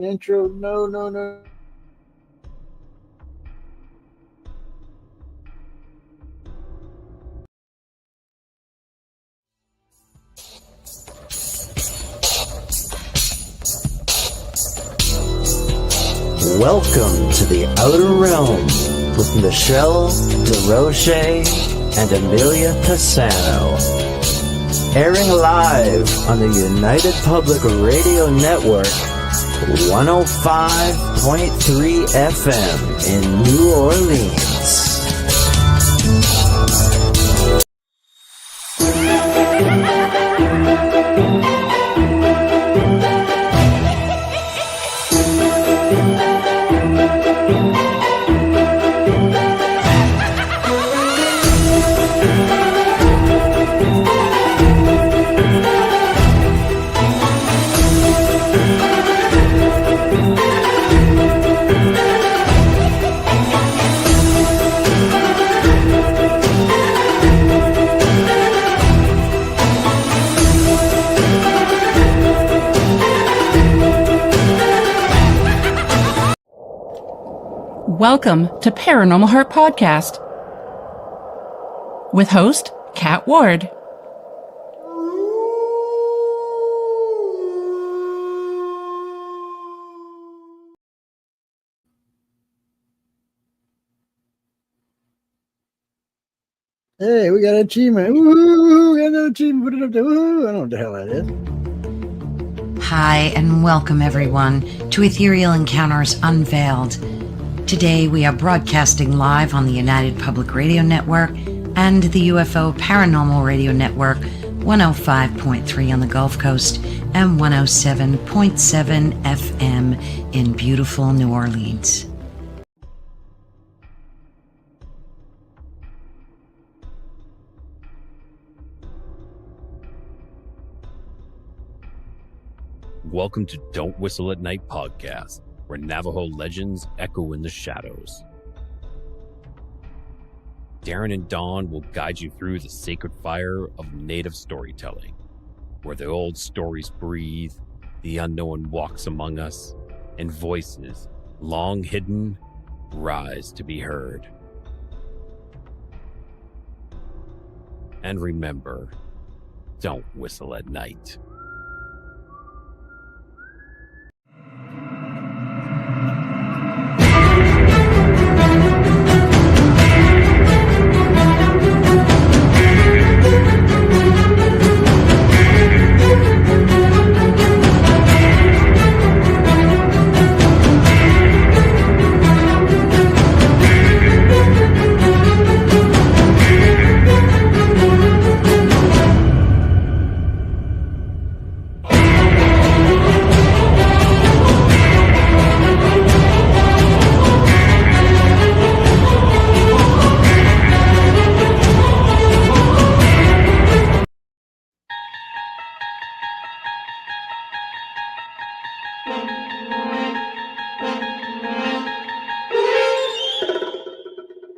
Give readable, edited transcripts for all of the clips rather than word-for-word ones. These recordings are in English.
Intro, no. Welcome to the Outer Realm with Michelle DeRoche and Amelia Pisano. Airing live on the United Public Radio Network, 105.3 FM in New Orleans. Welcome to Paranormal Heart Podcast with host Kat Ward. Hey, we got an achievement. Woohoo! We got another achievement. Put it up there. Woohoo! I don't know what the hell that is. Hi, and welcome everyone to Ethereal Encounters Unveiled. Today we are broadcasting live on the United Public Radio Network and the UFO Paranormal Radio Network, 105.3 on the Gulf Coast and 107.7 FM in beautiful New Orleans. Welcome to Don't Whistle at Night podcast, where Navajo legends echo in the shadows. Darren and Dawn will guide you through the sacred fire of native storytelling, where the old stories breathe, the unknown walks among us, and voices, long hidden, rise to be heard. And remember, don't whistle at night.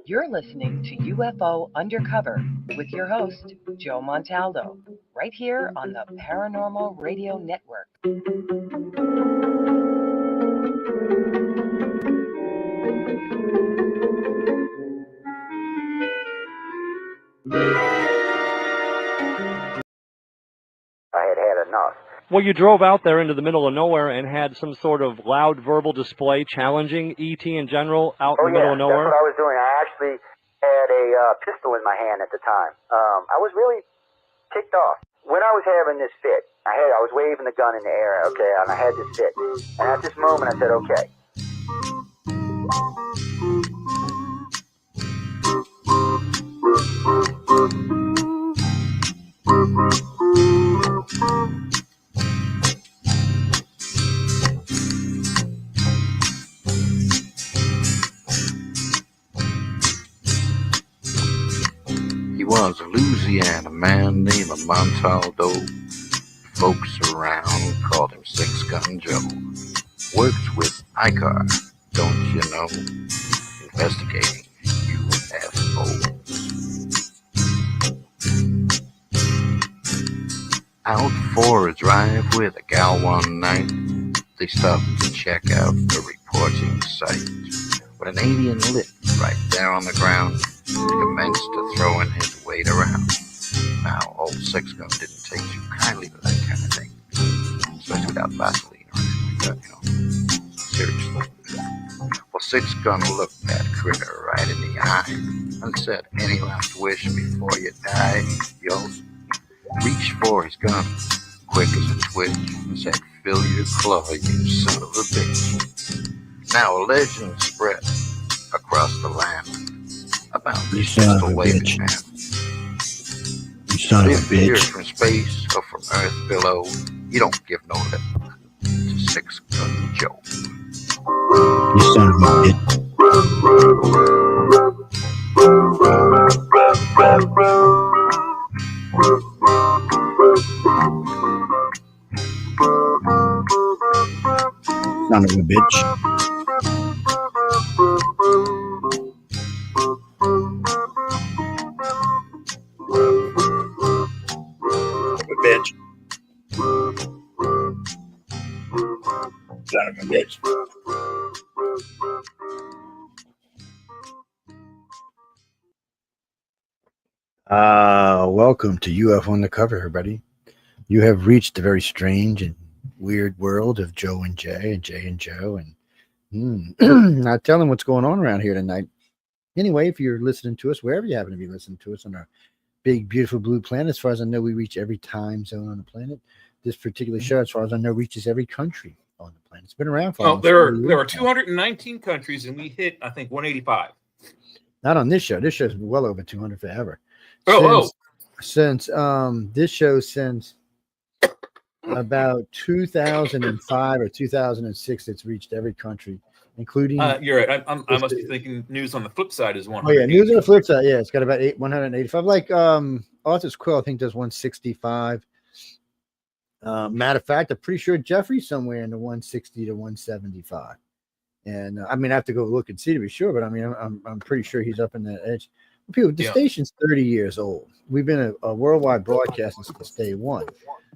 You're listening to UFO Undercover with your host, Joe Montaldo, right here on the Paranormal Radio Network. I had enough. Well, you drove out there into the middle of nowhere and had some sort of loud verbal display challenging ET in general out in the middle of nowhere? That's what I was doing. I actually had a pistol in my hand at the time. I was really ticked off. When I was having this fit, I was waving the gun in the air, okay, and I had this fit. And at this moment, I said, okay. He was a Louisiana man named Montaldo. Folks around called him Six Gun Joe. Worked with ICAR, don't you know? Investigating UFOs. Out for a drive with a gal one night. They stopped to check out the reporting site. When an alien lit right there on the ground, he commenced to throwing his weight around. Now, old Six Gun didn't take too kindly to that kind of thing, especially without Vaseline or anything like that, you know. Seriously. Well, Six Gun looked that critter right in the eye and said, "Any last wish before you die, yo?" Reached for his gun, quick as a twitch, and said, "Fill your claw, you son of a bitch." Now a legend spread across the land about this pistol waving man. You son of a If you're bitch. from space or from Earth below, you don't give no lip to Six Gun Joe. You son of a bitch. Son of a bitch. Bitch. Son of a bitch. Welcome to UFO Undercover, everybody. You have reached the very strange and weird world of Joe and Jay and Joe, and not telling what's going on around here tonight. Anyway, if you're listening to us, wherever you happen to be listening to us on our big, beautiful blue planet, as far as I know, we reach every time zone on the planet. This particular show, as far as I know, reaches every country on the planet. It's been around for there are 219 countries, and we hit, I think, 185. Not on this show. This show's well over 200 forever. Since this show, since about 2005 or 2006, it's reached every country, including. You're right. I must be thinking news on the flip side is one. Oh yeah, news on the flip side. Yeah, it's got about 185. Like Arthur's Quill, I think does 165. Matter of fact, I'm pretty sure Jeffrey's somewhere in the 160 to 175. And I mean, I have to go look and see to be sure, but I mean, I'm pretty sure he's up in that edge. People, the station's 30 years old. We've been a worldwide broadcasting since day one.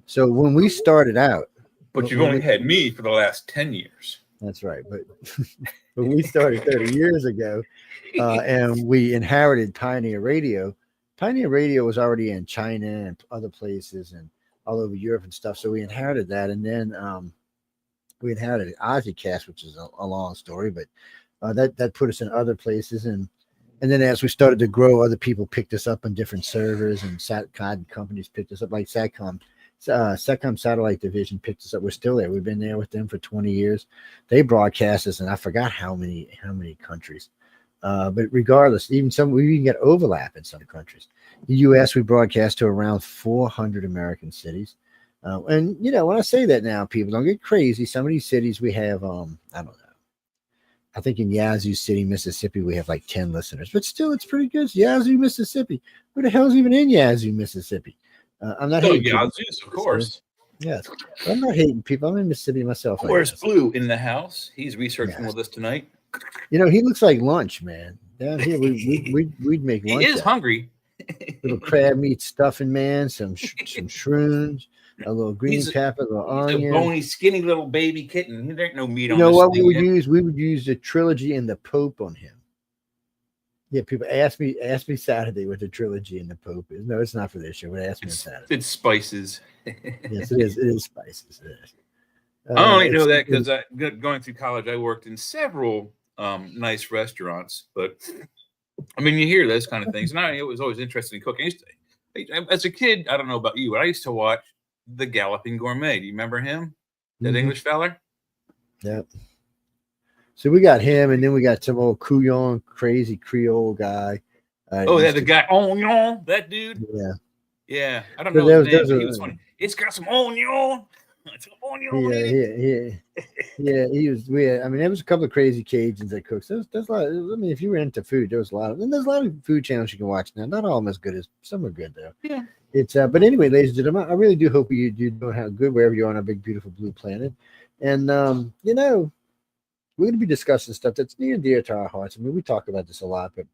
So when we started out, but you've only had me for the last 10 years. That's right. But when we started 30 years ago, and we inherited Pioneer Radio. Pioneer Radio was already in China and other places and all over Europe and stuff. So we inherited that, and then we inherited OzzyCast, which is a long story, but that put us in other places, and then as we started to grow, other people picked us up on different servers, and Satcom companies picked us up, like Satcom Satellite Division picked us up. We're still there. We've been there with them for 20 years. They broadcast us, and I forgot how many countries. But regardless, even we even get overlap in some countries. The U.S. we broadcast to around 400 American cities. And you know, when I say that now, people don't get crazy. Some of these cities we have, I don't know. I think in Yazoo City, Mississippi, we have like 10 listeners, but still, it's pretty good. Yazoo, Mississippi. Who the hell's even in Yazoo, Mississippi? I'm not hating Yazoo's, of course. Yes, I'm not hating people. I'm in Mississippi myself. Where's Blue in the house? He's researching with us tonight. You know, he looks like lunch, man. Down here, we'd make lunch. He is hungry. Little crab meat stuffing, man. Some shrooms, a little green pepper, a little onion. He's a bony, skinny little baby kitten. There ain't no meat on. You know what we would use? We would use the trilogy and the Pope on him. Yeah, people ask me Saturday what the trilogy and the Pope is. No, it's not for this show. But ask me Saturday. It's spices. Yes, it is. It is spices. It is. I only know that because going through college, I worked in several nice restaurants. But I mean, you hear those kind of things, and it was always interesting cooking. As a kid, I don't know about you, but I used to watch The Galloping Gourmet. Do you remember him? That English feller? Yep. So we got him, and then we got some old couillon, crazy Creole guy. The guy Onion, that dude. Yeah. Yeah, I don't know his name, but he was funny. It's got some onion. Yeah, he was weird. I mean, there was a couple of crazy Cajuns that cooked. There's a lot. I mean, if you were into food, there was a lot of. And there's a lot of food channels you can watch now. Not all of them as good as some are good though. Yeah. It's but anyway, ladies and gentlemen, I really do hope you doing how good wherever you are on our big beautiful blue planet. And you know, we're going to be discussing stuff that's near and dear to our hearts. I mean, we talk about this a lot, but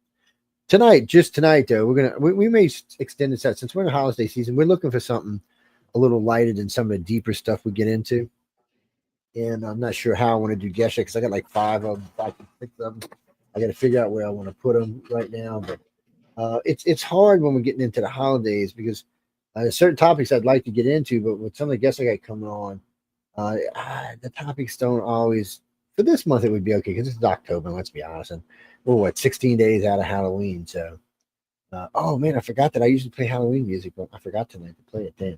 just tonight though, we may extend this out since we're in the holiday season. We're looking for something a little lighter than some of the deeper stuff we get into. and I'm not sure how I want to do guest because I got like 5 of them, 5 to 6 of them. I got to figure out where I want to put them right now, but it's hard when we're getting into the holidays because there's certain topics I'd like to get into, but with some of the guests I got coming on, the topics don't always. For this month, it would be okay because it's October. Let's be honest, and we're 16 days out of Halloween. So, oh man, I forgot that I usually play Halloween music, but I forgot tonight to play it then.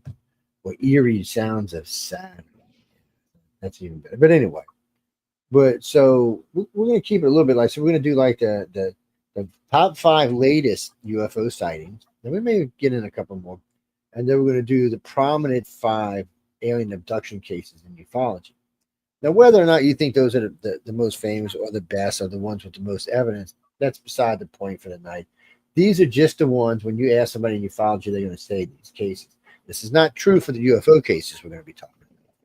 Or eerie sounds of sad. That's even better. But anyway, so we're gonna keep it a little bit like so. We're gonna do like the top 5 latest UFO sightings. Then we may get in a couple more, and then we're gonna do the prominent 5 alien abduction cases in ufology. Now, whether or not you think those are the most famous or the best or the ones with the most evidence, that's beside the point for the night. These are just the ones when you ask somebody in ufology, they're going to say these cases. This is not true for the UFO cases we're going to be talking about.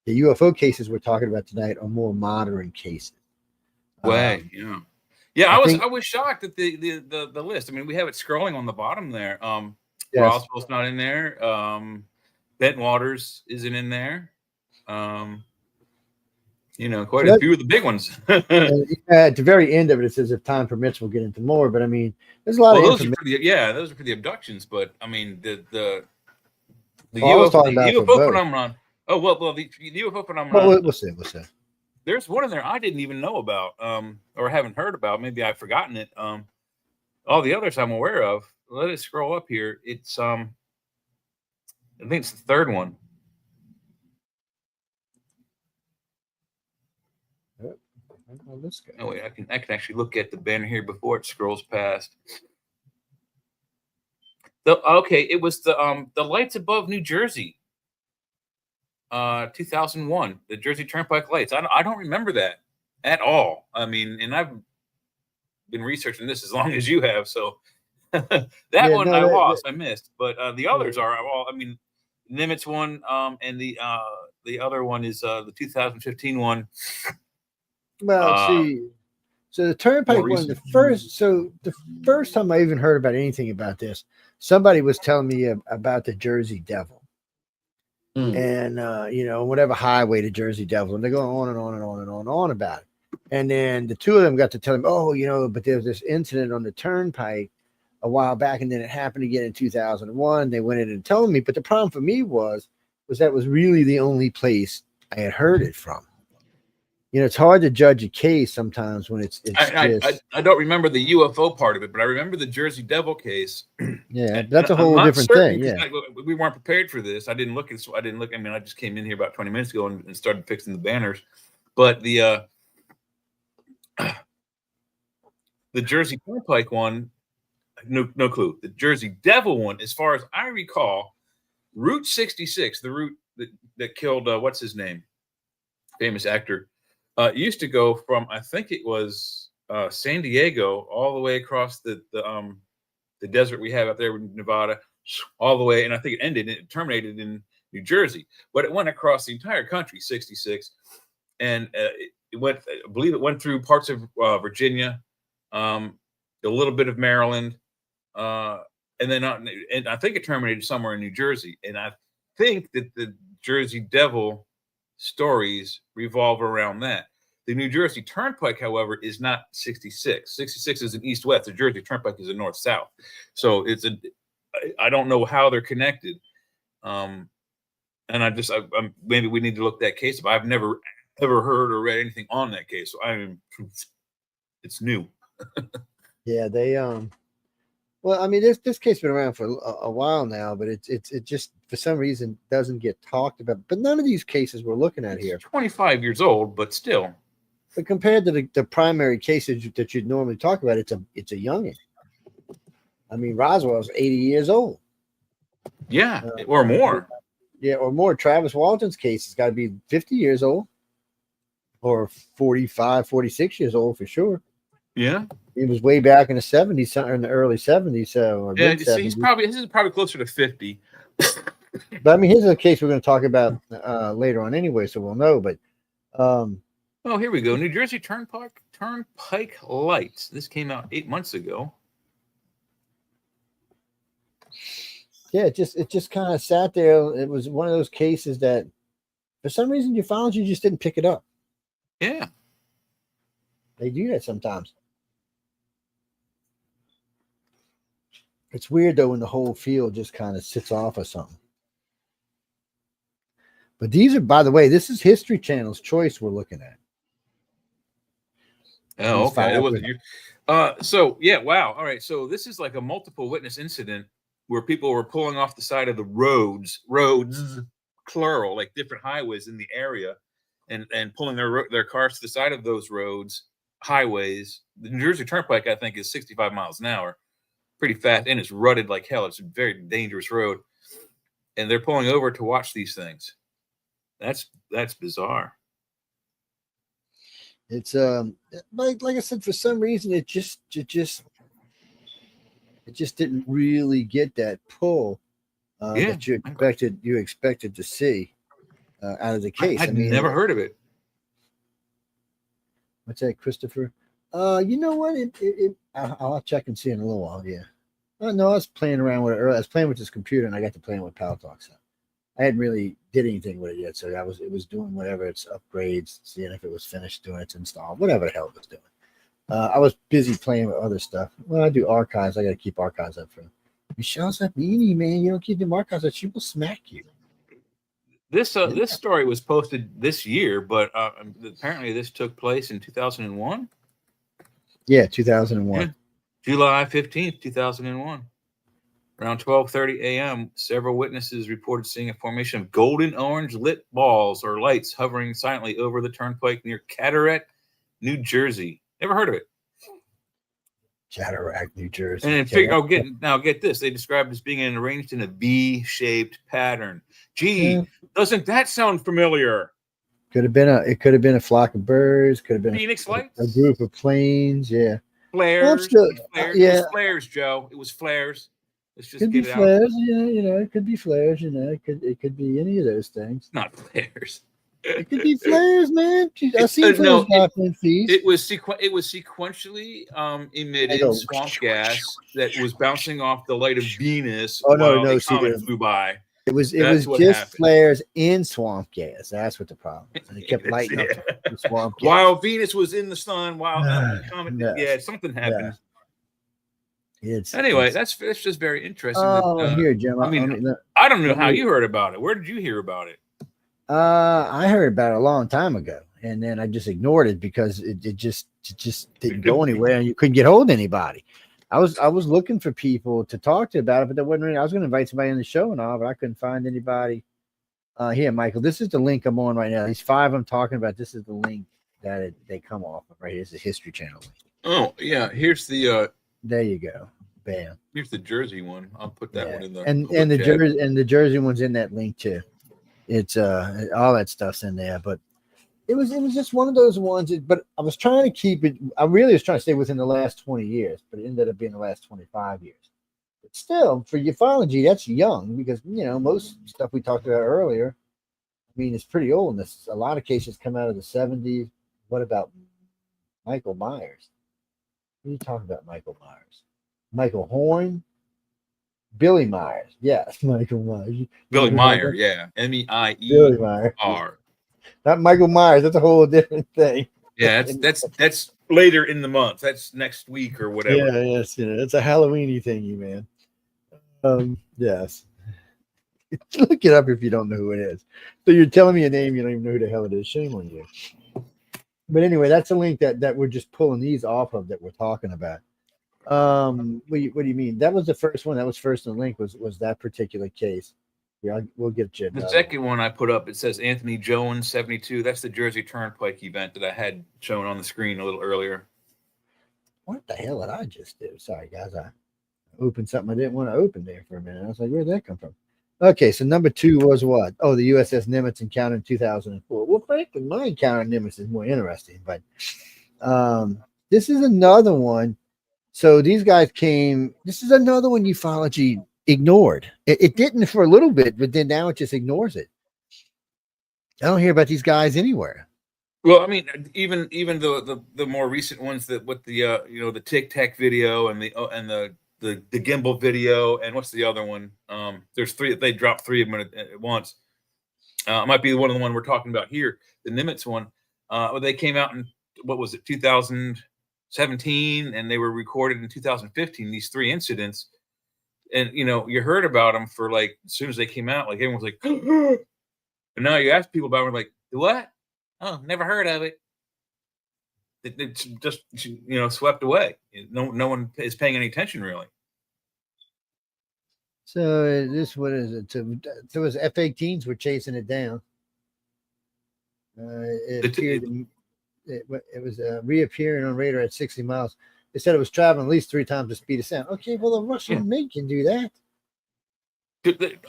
The UFO cases we're talking about tonight are more modern cases. Yeah. I was shocked at the list. I mean, we have it scrolling on the bottom there. Yes. Roswell's not in there. Bentwaters isn't in there. Quite a few of the big ones. At the very end of it, it says if time permits, we'll get into more. But I mean, there's a lot of those are for the abductions. But I mean, the UFO phenomenon. Oh well, the UFO phenomenon. Well, we'll see. There's one in there I didn't even know about, or haven't heard about. Maybe I've forgotten it. All the others I'm aware of. Let it scroll up here. It's I think it's the 3rd one. Oh wait, I can actually look at the banner here before it scrolls past. It was the lights above New Jersey. 2001, the Jersey Turnpike lights. I don't remember that at all. I mean, and I've been researching this as long as you have, so I missed. But the others are all. I mean, Nimitz one, and the other one is the 2015 one. Well, so the Turnpike one, the first time I even heard about anything about this, somebody was telling me about the Jersey Devil, and whatever highway to Jersey Devil, and they go on and on and on and on and on about it. And then the 2 of them got to tell him, but there was this incident on the Turnpike a while back, and then it happened again in 2001. They went in and told me, but the problem for me was that was really the only place I had heard it from. It's hard to judge a case sometimes when it's I don't remember the UFO part of it, but I remember the Jersey Devil case. Yeah, that's a whole different thing. Yeah, we weren't prepared for this. I didn't look. I mean, I just came in here about 20 minutes ago and started fixing the banners. But the Jersey Turnpike one, no clue. The Jersey Devil one, as far as I recall, Route 66, the route that killed what's his name, famous actor. Used to go from, I think it was San Diego all the way across the desert we have out there in Nevada, all the way, and I think it terminated in New Jersey, but it went across the entire country, 66, and it went, I believe it went through parts of Virginia, a little bit of Maryland, and then and I think it terminated somewhere in New Jersey, and I think that the Jersey Devil stories revolve around that. The New Jersey Turnpike, however, is not 66. 66 is an east-west. The Jersey Turnpike is a north-south. So I don't know how they're connected. And maybe we need to look that case up. I've never ever heard or read anything on that case. So it's new. Yeah, they well, I mean, this case has been around for a while now, but it just for some reason doesn't get talked about. But none of these cases we're looking at here, 25 years old, but still. But compared to the primary cases that you'd normally talk about, it's a youngin. I mean, Roswell's 80 years old. Yeah, or more. Yeah, or more. Travis Walton's case has got to be 50 years old, or 45, 46 years old for sure. Yeah. It was way back in the 70s, or in the early 70s. So yeah, his is probably closer to 50. But I mean, here's a case we're going to talk about later on anyway, so we'll know. But oh, here we go. New Jersey Turnpike lights. This came out 8 months ago. Yeah, it just kind of sat there. It was one of those cases that For some reason, ufology just didn't pick it up. Yeah. They do that sometimes. It's weird though when the whole field just kind of sits off or something. But these are, by the way, this is History Channel's choice we're looking at. Oh, okay. It was you. So yeah, wow. All right. So this is like a multiple witness incident where people were pulling off the side of the roads, plural, like different highways in the area, and pulling their cars to the side of those roads, highways. The New Jersey Turnpike, I think, is 65 miles an hour, pretty fast, and it's rutted like hell. It's a very dangerous road, and they're pulling over to watch these things. That's bizarre. It's like I said, for some reason it just didn't really get that pull that you expected to see out of the case. I mean, never heard of it. What's that, Christopher? You know what? I'll check and see in a little while. Yeah. No, I was playing around with it earlier. I was playing with this computer and I got to playing with Pal Talk. So I hadn't really did anything with it yet. So it was doing whatever its upgrades, seeing if it was finished doing its install, whatever the hell it was doing. I was busy playing with other stuff. When I do archives, I got to keep archives up for them. Michelle's a meanie, man. You don't keep them archives up, she will smack you. This story was posted this year, but apparently this took place in 2001. Yeah, 2001. Yeah. July 15th, 2001. Around 12:30 a.m., several witnesses reported seeing a formation of golden orange lit balls or lights hovering silently over the turnpike near Cataract, New Jersey. Never heard of it. Cataract, New Jersey. And get this. They described it as being arranged in a V-shaped pattern. Gee, doesn't that sound familiar? It could have been a flock of birds. Could have been Phoenix lights. A group of planes. Yeah. Flares. Flares. Yeah. It was flares, Joe. It was flares. Let's just could get be it flares. out. You know, it could be flares. You know, it could be any of those things. Not flares. It could be flares, man. I see flares dropping feet. It was sequentially emitted swamp gas that was bouncing off the light of Venus. Oh no, while no, a comet flew by. It was just happened. Flares in swamp gas. That's what the problem is. And it kept lighting up the swamp gas. While Venus was in the sun, while the comet, something happened. Yeah. Anyway, that's just very interesting. Here, Jim. I don't know how you heard about it. Where did you hear about it? I heard about it a long time ago, and then I just ignored it because it just didn't go anywhere, and you couldn't get hold of anybody. I was looking for people to talk to about it, but there wasn't really. I was going to invite somebody on the show and all, but I couldn't find anybody. Here, Michael, this is the link I'm on right now. These 5 I'm talking about. This is the link that they come off of right here. It's a History Channel link. Oh yeah, here's the. There you go. Bam. Here's the Jersey one. I'll put that one in there. And the Jersey one's in that link too. It's all that stuff's in there, but it was just one of those ones. But I was trying to keep it. I really was trying to stay within the last 20 years, but it ended up being the last 25 years. But still, for ufology, that's young because most stuff we talked about earlier. I mean, it's pretty old. And a lot of cases come out of the 70s. What about Michael Myers? What are you talking about, Michael Myers? Michael Horn? Billy Myers. Yes, Michael Myers. Billy Meyer, yeah. MEIER. Billy Meyer. Not Michael Myers. That's a whole different thing. Yeah, that's later in the month. That's next week or whatever. Yeah, yes, it's a Halloweeny thingy, man. Yes. Look it up if you don't know who it is. So you're telling me a name, you don't even know who the hell it is. Shame on you. But anyway, that's a link that we're just pulling these off of that we're talking about. What do you mean? That was the first one. That was first in the link was that particular case. Yeah, we'll get you. The second one I put up, it says Anthony Jones 72. That's the Jersey Turnpike event that I had shown on the screen a little earlier. What the hell did I just do? Sorry, guys. I opened something I didn't want to open there for a minute. I was like, where'd that come from? Okay, so number 2 was what? Oh, the USS Nimitz Encounter in 2004. Well, frankly, my encounter in Nimitz is more interesting, but this is another one. So these guys came. This is another one ufology ignored. It didn't for a little bit, but then now it just ignores it. I don't hear about these guys anywhere. Well, I mean, even the more recent ones that with the the Tic Tac video and the gimbal video and what's the other one? There's 3. They dropped 3 of them at once. It might be one of the one we're talking about here, the Nimitz one. They came out in, what was it, 2017, and they were recorded in 2015, these 3 incidents. And, you heard about them for like, as soon as they came out, like everyone was like, and now you ask people about it, like, what? Oh, never heard of it. It's just, swept away. No one is paying any attention, really. So this, what is it? So it was F-18s were chasing it down. It was reappearing on radar at 60 miles. They said it was traveling at least 3 times the speed of sound. Okay, well, the Russian MiG can do that.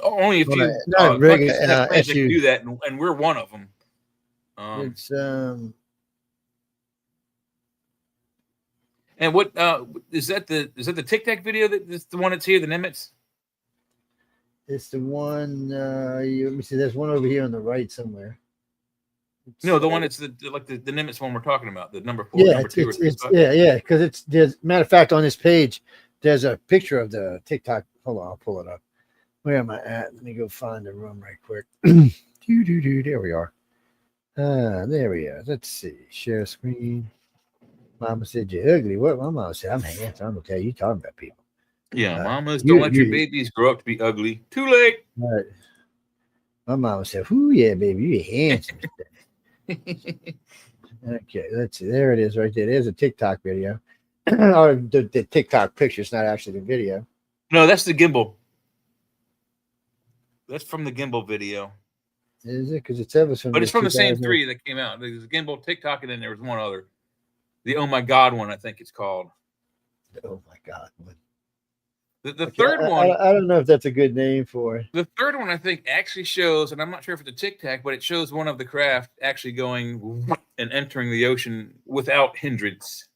Only a few planes can do that, and we're one of them. It's and what is that the Tic Tac video that's the one that's here, the Nimitz? It's the one. Let me see. There's one over here on the right somewhere. No, the one that's the Nimitz one we're talking about, the number 4, yeah, number 2, because there's matter of fact on this page, there's a picture of the TikTok. Hold on, I'll pull it up. Where am I at? Let me go find the room right quick. There we are. There we are. Let's see. Share screen. Mama said you're ugly. What my mama said? I'm handsome. I'm gonna tell you, talking about people. Yeah, mamas, don't let your babies grow up to be ugly. Too late. Right. My mama said, "Ooh, yeah, baby, you're handsome." Okay, let's see. There it is, right there. There's a TikTok video, or the TikTok picture. It's not actually the video. No, that's the gimbal. That's from the gimbal video. Is it? Because it's ever from. But it's from the same 3 that came out. There's a gimbal, TikTok, and then there was one other. The Oh My God one, I think it's called. Oh My God one. The third one. I don't know if that's a good name for it. The third one, I think, actually shows, and I'm not sure if it's a Tic Tac, but it shows one of the craft actually going and entering the ocean without hindrance.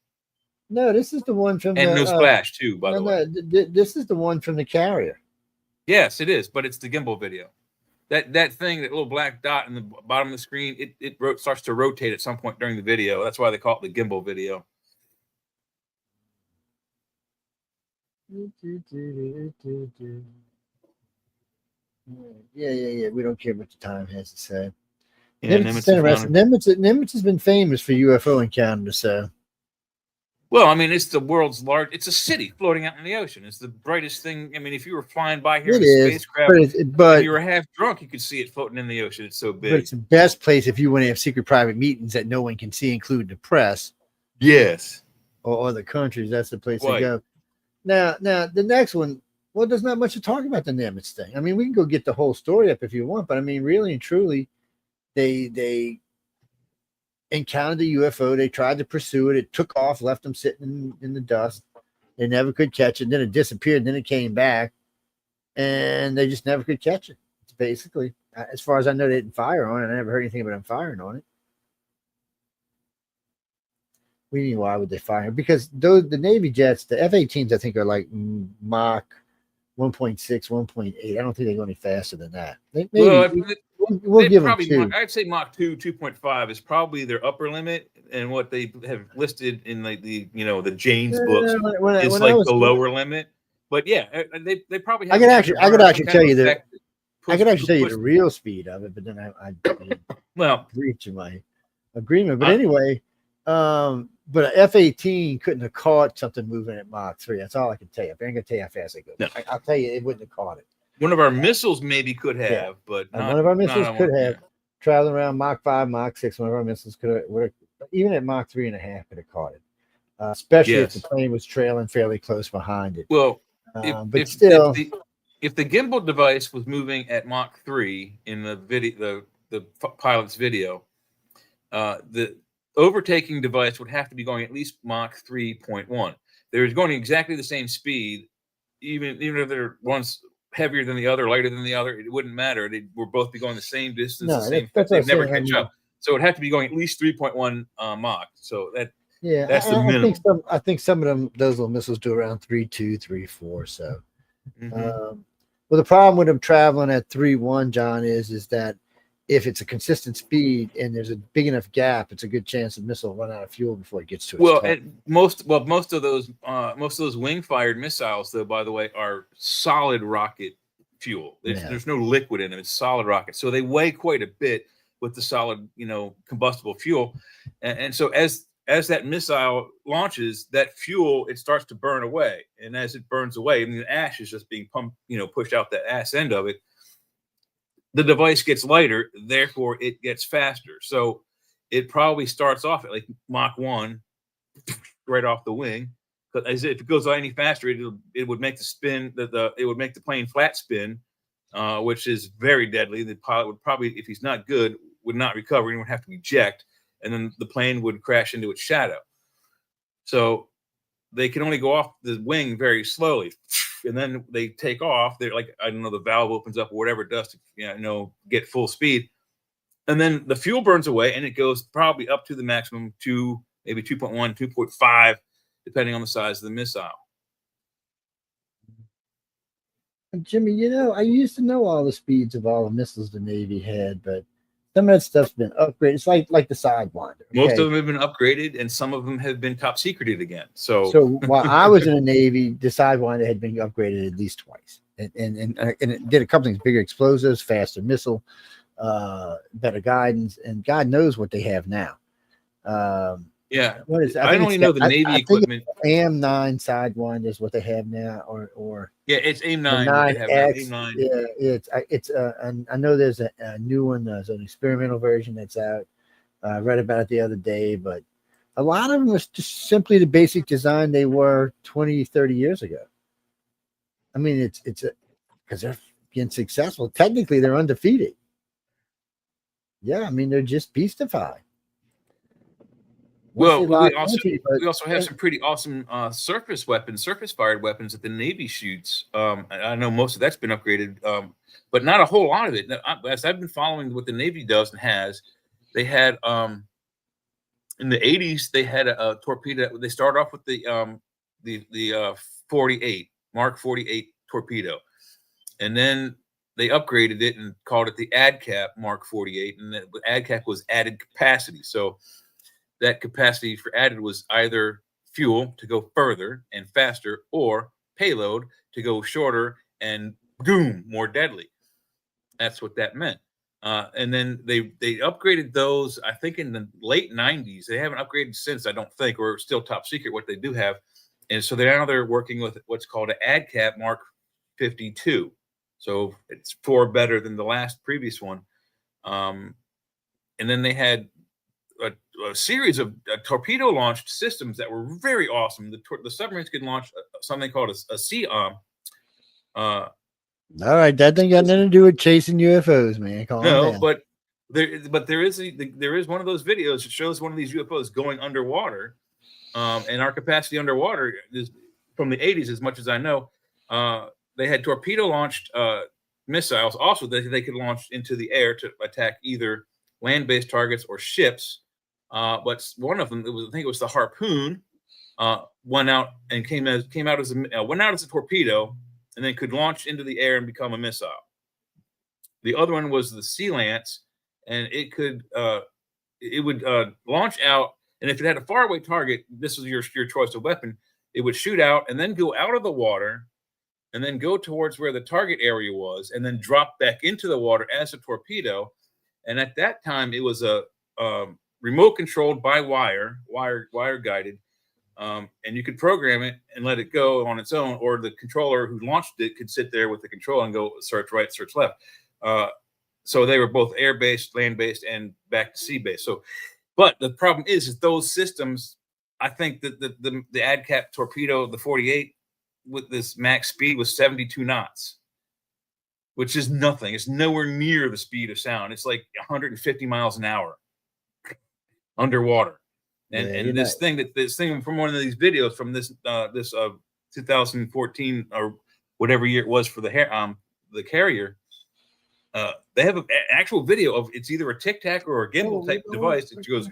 No, this is the one from and no splash too. By the way, this is the one from the carrier. Yes, it is, but it's the gimbal video. That thing, that little black dot in the bottom of the screen, it starts to rotate at some point during the video. That's why they call it the gimbal video. Yeah. We don't care what the time has to say. Yeah, Nimitz has been famous for UFO encounters. So, well, I mean, it's the world's largest. It's a city floating out in the ocean. It's the brightest thing. I mean, if you were flying by here in a spacecraft, but you were half drunk, you could see it floating in the ocean. It's so big. But it's the best place if you want to have secret private meetings that no one can see, including the press. Yes. Or other countries. That's the place to go. Now, the next one. Well, there's not much to talk about the Nimitz thing. I mean, we can go get the whole story up if you want, but I mean, really and truly, they encountered the UFO. They tried to pursue it. It took off, left them sitting in the dust. They never could catch it. Then it disappeared. Then it came back, and they just never could catch it. It's basically, as far as I know, they didn't fire on it. I never heard anything about them firing on it. We mean, why would they fire? Because the Navy jets, the F-18s, I think, are like Mach 1.6, 1.8. I don't think they go any faster than that. We'll give them 2. I'd say Mach 2, 2.5 is probably their upper limit, and what they have listed in like the Jane's books is like the lower limit. But yeah, they probably have. I could actually tell you the real speed of it, but then I breach my agreement. But anyway, but an F-18 couldn't have caught something moving at Mach 3. That's all I can tell you. I ain't gonna tell you how fast they go. No. I'll tell you, it wouldn't have caught it. One of our missiles maybe could have, but not, one of our missiles could have traveling around Mach 5, Mach 6. One of our missiles could have, even at Mach 3.5, could have caught it. Especially if the plane was trailing fairly close behind it. Well, if the gimbal device was moving at Mach 3 in the video, the pilot's video, the overtaking device would have to be going at least Mach 3.1. They're going exactly the same speed, even if they're one's heavier than the other, lighter than the other. It wouldn't matter. They would both be going the same distance. They'd never catch up. So it'd have to be going at least 3.1 Mach. So that's the minimum. I think some of those little missiles do around 3.2, 3.4. So, well, the problem with them traveling at 3.1, John, is that if it's a consistent speed and there's a big enough gap, it's a good chance the missile will run out of fuel before it gets to its target. Most of those wing fired missiles, though, by the way, are solid rocket fuel. There's no liquid in them. It's solid rocket. So they weigh quite a bit with the solid, combustible fuel. And so as that missile launches, that fuel, it starts to burn away. And as it burns away, and the ash is just being pumped, pushed out the ass end of it, the device gets lighter, therefore it gets faster. So it probably starts off at like Mach 1 right off the wing. But as if it goes any faster, it would make the spin, it would make the plane flat spin, which is very deadly. The pilot would probably, if he's not good, would not recover. He would have to eject, and then the plane would crash into its shadow. So they can only go off the wing very slowly, and then they take off. They're like, I don't know, the valve opens up or whatever it does to get full speed, and then the fuel burns away, and it goes probably up to the maximum to maybe 2.1, 2.5, depending on the size of the missile. Jimmy, I used to know all the speeds of all the missiles the Navy had, but some of that stuff's been upgraded. It's like the Sidewinder. Okay? Most of them have been upgraded, and some of them have been top secreted again. So while I was in the Navy, the Sidewinder had been upgraded at least twice, and it did a couple things: bigger explosives, faster missile, better guidance, and God knows what they have now. Yeah, what is? I only know the Navy equipment. AM9 Sidewinder is what they have now, or yeah, it's AIM-9. 9X. AIM-9. Yeah, it's and I know there's a new one. There's an experimental version that's out. I read about it the other day, but a lot of them was just simply the basic design they were 20, 30 years ago. I mean, it's because they're being successful. Technically, they're undefeated. Yeah, I mean, they're just beastified. Well, we also have some pretty awesome surface fired weapons that the Navy shoots. I know most of that's been upgraded, but not a whole lot of it. As I've been following what the Navy does and has, they had in the 80s they had a torpedo. They started off with the 48 Mark 48 torpedo, and then they upgraded it and called it the ADCAP Mark 48, and the ADCAP was added capacity. So that capacity for added was either fuel to go further and faster, or payload to go shorter and boom, more deadly. That's what that meant. And then they upgraded those, I think, in the late 90s. They haven't upgraded since, I don't think, or still top secret what they do have. And so they're working with what's called an ADCAP Mark 52. So it's 4 better than the last previous one. And then they had a series of torpedo launched systems that were very awesome. The submarines could launch something called a COM. All right, that thing got nothing to do with chasing UFOs, man. Calm down. But there is one of those videos that shows one of these UFOs going underwater, and our capacity underwater is from the 80s, as much as I know. They had torpedo launched missiles also that they could launch into the air to attack either land-based targets or ships. But one of them, I think it was the Harpoon, went out and came out as a torpedo, and then could launch into the air and become a missile. The other one was the Sea Lance, and it would launch out, and if it had a faraway target, this was your choice of weapon. It would shoot out and then go out of the water, and then go towards where the target area was, and then drop back into the water as a torpedo. And at that time, it was a remote controlled by wire guided, and you could program it and let it go on its own, or the controller who launched it could sit there with the control and go search right, search left. So they were both air-based, land-based, and back to sea-based. So, but the problem is those systems, I think that the ADCAP torpedo, the 48, with this max speed was 72 knots, which is nothing. It's nowhere near the speed of sound. It's like 150 miles an hour underwater. And this thing from one of these videos from this 2014 or whatever year it was for the carrier, they have an actual video of it's either a Tic Tac or a gimbal type device that goes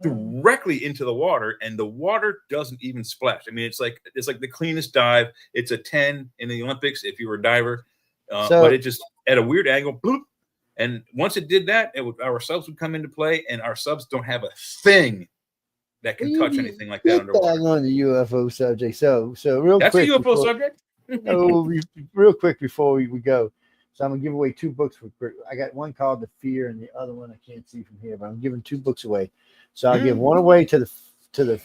directly into the water, and the water doesn't even splash. I mean, it's like the cleanest dive. It's a 10 in the Olympics if you were a diver, but it just at a weird angle, bloop. And once it did that, our subs would come into play, and our subs don't have a thing that can touch anything like that underwater. On the UFO subject, so real quick. That's a UFO subject. Real quick before we go, So I'm gonna give away 2 books for. I got one called The Fear, and the other one I can't see from here, but I'm giving 2 books away. So I'll give one away to the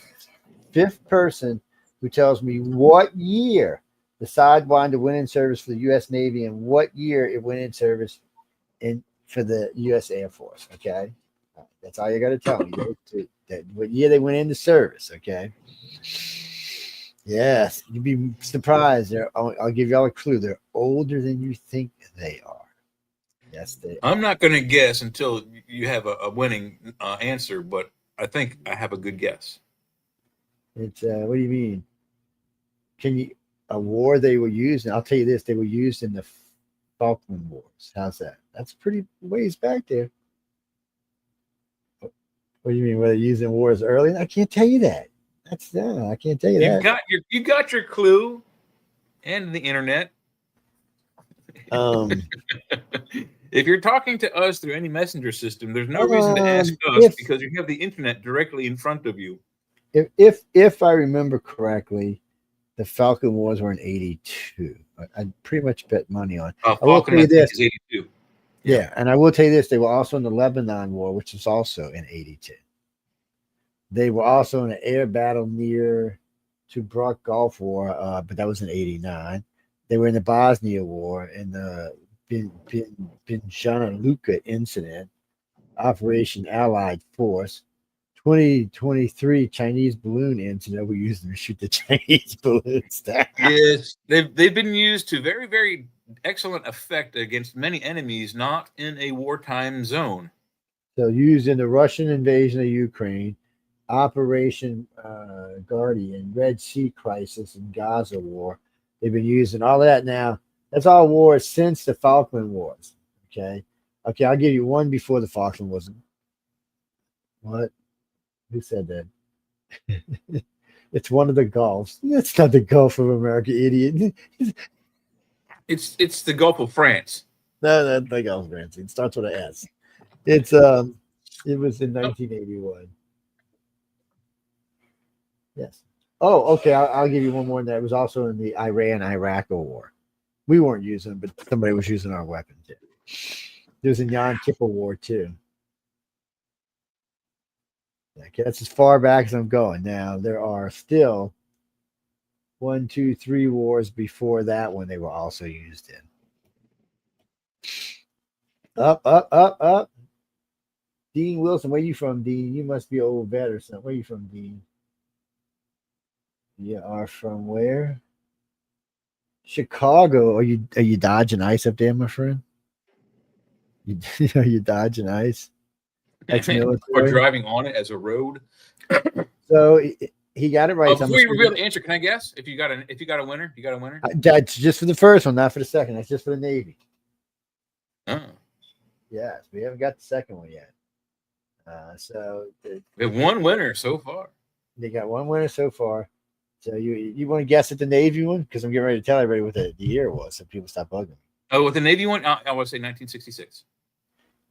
5th person who tells me what year the Sidewinder went in service for the U.S. Navy and what year it went in service for the U.S. Air Force. Okay, that's all you got to tell me. What year they went into service. Okay. Yes, you'd be surprised. I'll give y'all a clue. They're older than you think they are. Yes, they are. I'm not going to guess until you have a winning answer, but I think I have a good guess. It's what do you mean? A war they were used? And I'll tell you this: they were used in the Falkland Wars. How's that? That's pretty ways back there. What do you mean? Were they used in wars early? I can't tell you that. I can't tell you that. You got your clue, and the internet. If you're talking to us through any messenger system, there's no reason to ask us because you have the internet directly in front of you. If I remember correctly, the Falcon Wars were in '82. I pretty much bet money on. I will tell you this: is '82. Yeah, and I will tell you this: they were also in the Lebanon War, which was also in '82. They were also in an air battle near Tobruk Gulf War, but that was in '89. They were in the Bosnia War in the Banja Luka incident, Operation Allied Force, 2023 Chinese balloon incident. We used them to shoot the Chinese balloons down. Yes, they've been used to very, very excellent effect against many enemies not in a wartime zone. So used in the Russian invasion of Ukraine, Operation Guardian, Red Sea Crisis, and Gaza War. They've been using all of that now. That's all wars since the Falkland Wars. Okay, I'll give you one before the Falkland Wars. What? Who said that? It's one of the Gulfs. It's not the Gulf of America, idiot. It's the Gulf of France. No, that's the Gulf of France. It starts with an S. It was in 1981. Yes. Oh, okay. I'll give you one more. That was also in the Iran-Iraq War. We weren't using them, but somebody was using our weapons. There's a Yom Kippur War too. Okay, that's as far back as I'm going. Now there are still 1, 2, 3 wars before that one they were also used in. Up. Dean Wilson, where you from, Dean? You must be an old vet or something. Where you from, Dean? You are from where? Chicago. Are you dodging ice up there, my friend? Are you dodging ice? Or driving on it as a road. So he got it right. Before you reveal the answer, can I guess? If you got a winner, you got a winner. That's just for the first one, not for the second. That's just for the Navy. Oh. Yes, we haven't got the second one yet. So we have one winner so far. They got one winner so far. So you want to guess at the Navy one? Because I'm getting ready to tell everybody what the year was, so people stop bugging me. Oh, with the Navy one, I want to say 1966.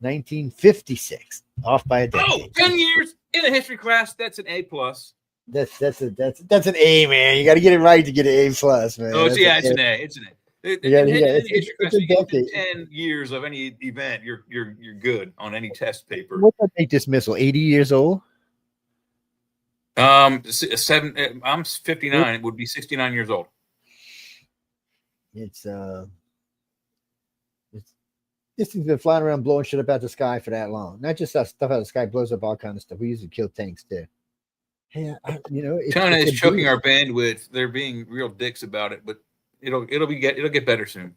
1956, off by a decade. Oh, 10 years in a history class. That's an A plus. That's an A, man. You got to get it right to get an A plus, man. Oh, it's an A. It's an A. It's a decade. 10 years of any event, you're good on any test paper. What's that make this missile? 80 years old? I'm 59. It would be 69 years old. This thing's been flying around blowing shit up out the sky for that long. Not just stuff out of the sky blows up all kinds of stuff. We use it to kill tanks too. Hey, China is choking our bandwidth. They're being real dicks about it, but it'll get better soon.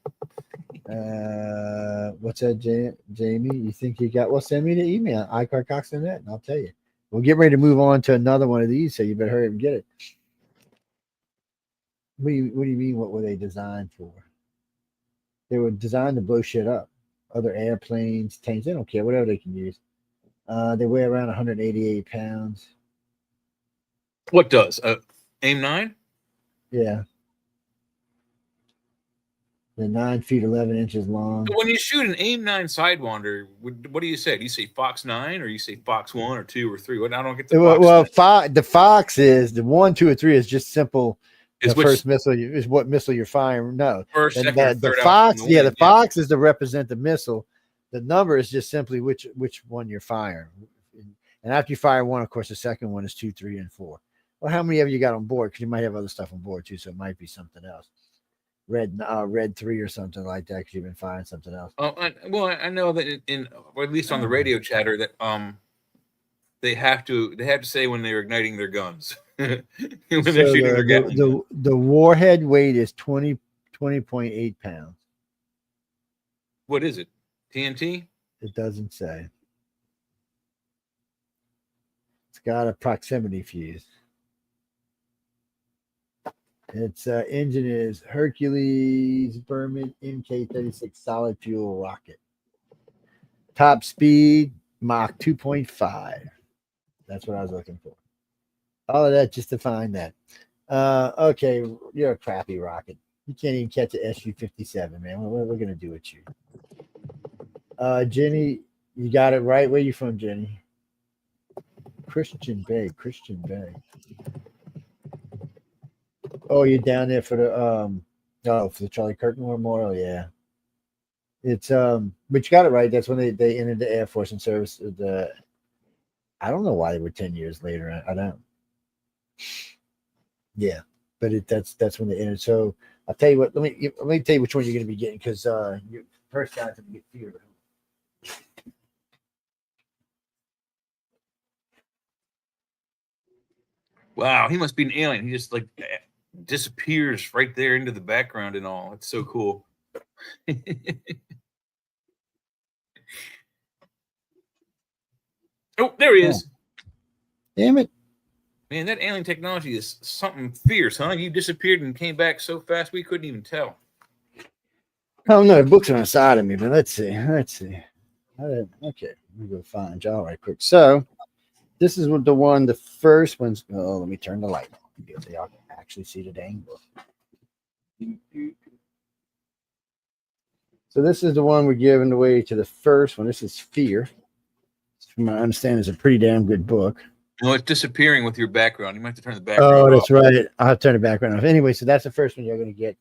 What's that, Jamie? You think you got? Well, send me the email, iCarCox.net, and I'll tell you. We'll get ready to move on to another one of these, so you better hurry up and get it. What do you mean? What were they designed for? They were designed to blow shit up. Other airplanes, tanks, they don't care, whatever they can use. They weigh around 188 pounds. What does? AIM-9? Yeah. They're 9 feet 11 inches long. So when you shoot an AIM-9 Sidewinder, what do you say? Do you say Fox 9 or you say Fox 1 or 2 or 3? I don't get the Fox. Well, the Fox is the 1, 2, or 3 is just simple The first missile is what missile you're firing. No, first, second, or the third Fox. out from the Yeah, wind, the Fox is to represent the missile. The number is just simply which one you're firing. And after you fire one, of course, the second one is 2, 3, and 4. Well, how many have you got on board? Because you might have other stuff on board too, so it might be something else. Red 3 or something like that, because you've been firing something else. Oh, I know that or at least on the radio chatter that they have to say when they're igniting their guns. When they're shooting their Gatling. The warhead weight is 20.8 pounds. What is it? TNT? It doesn't say. It's got a proximity fuse. Its engine is Hercules Berman MK-36 solid fuel rocket. Top speed Mach 2.5. That's what I was looking for. All of that just to find that. Okay, you're a crappy rocket. You can't even catch an Su-57, man. What are we going to do with you? Jenny, you got it right. Where you from, Jenny? Christian Bay. Oh, you're down there for the for the Charlie Kirk Memorial, yeah. It's but you got it right. That's when they entered the Air Force and service. I don't know why they were 10 years later. I don't. Yeah, but that's when they entered. So I'll tell you what. Let me tell you which one you're going to be getting, because your first guy's going to get fear. Wow, he must be an alien. He just like disappears right there into the background and all. It's so cool. Oh, there he is. Damn it. Man, that alien technology is something fierce, huh? You disappeared and came back so fast we couldn't even tell. Oh no, the books are on the side of me, but let's see. Okay, let me go find y'all right quick. So this is what the first one's. Oh, let me turn the light on because y'all can actually see the dang book. So this is the one we're giving away to the first one. This is Fear. From what I understand, is a pretty damn good book. No, it's disappearing with your background. You might have to turn the background off. Oh, that's right. I'll have to turn the background off. Anyway, so that's the first one you're going to get.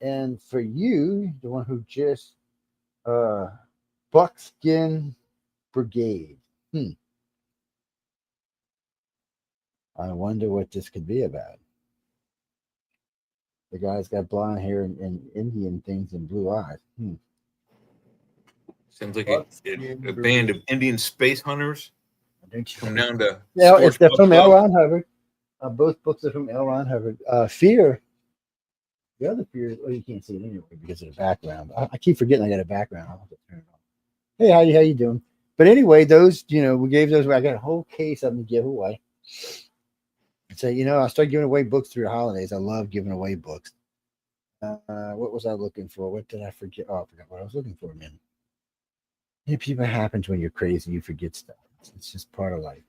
And for you, the one who just Buckskin Brigade. I wonder what this could be about. The guy's got blonde hair and Indian things and blue eyes. Sounds like a band of Indian space hunters. Come down to it's from L. Ron Hubbard. Both books are from L. Ron Hubbard. Fear. The other Fear. Oh, you can't see it anyway because of the background. I keep forgetting I got a background. I'll have to turn it on. Hey, how you doing? But anyway, those we gave those away. I got a whole case of them to give away. So I started giving away books through the holidays. I love giving away books. What was I looking for? What did I forget? Oh, I forgot what I was looking for, man. People happens when you're crazy. You forget stuff. It's just part of life.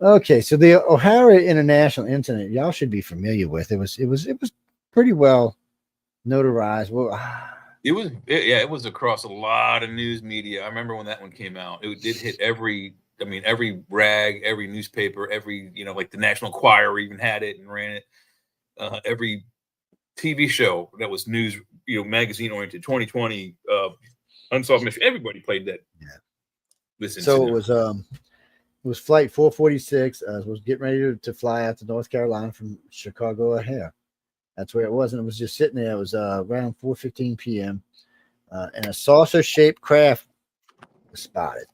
Okay, so the O'Hara International Incident, y'all should be familiar with. It was pretty well notarized. Well, it was across a lot of news media. I remember when that one came out. It did hit every rag, every newspaper, every like the National Enquirer even had it and ran it. Every TV show that was news, magazine oriented. 2020, Unsolved Mystery. Everybody played that. Yeah. So it was flight 446. Was getting ready to fly out to North Carolina from Chicago O'Hare. That's where it was, and it was just sitting there. It was around 4:15 p.m. And a saucer-shaped craft was spotted.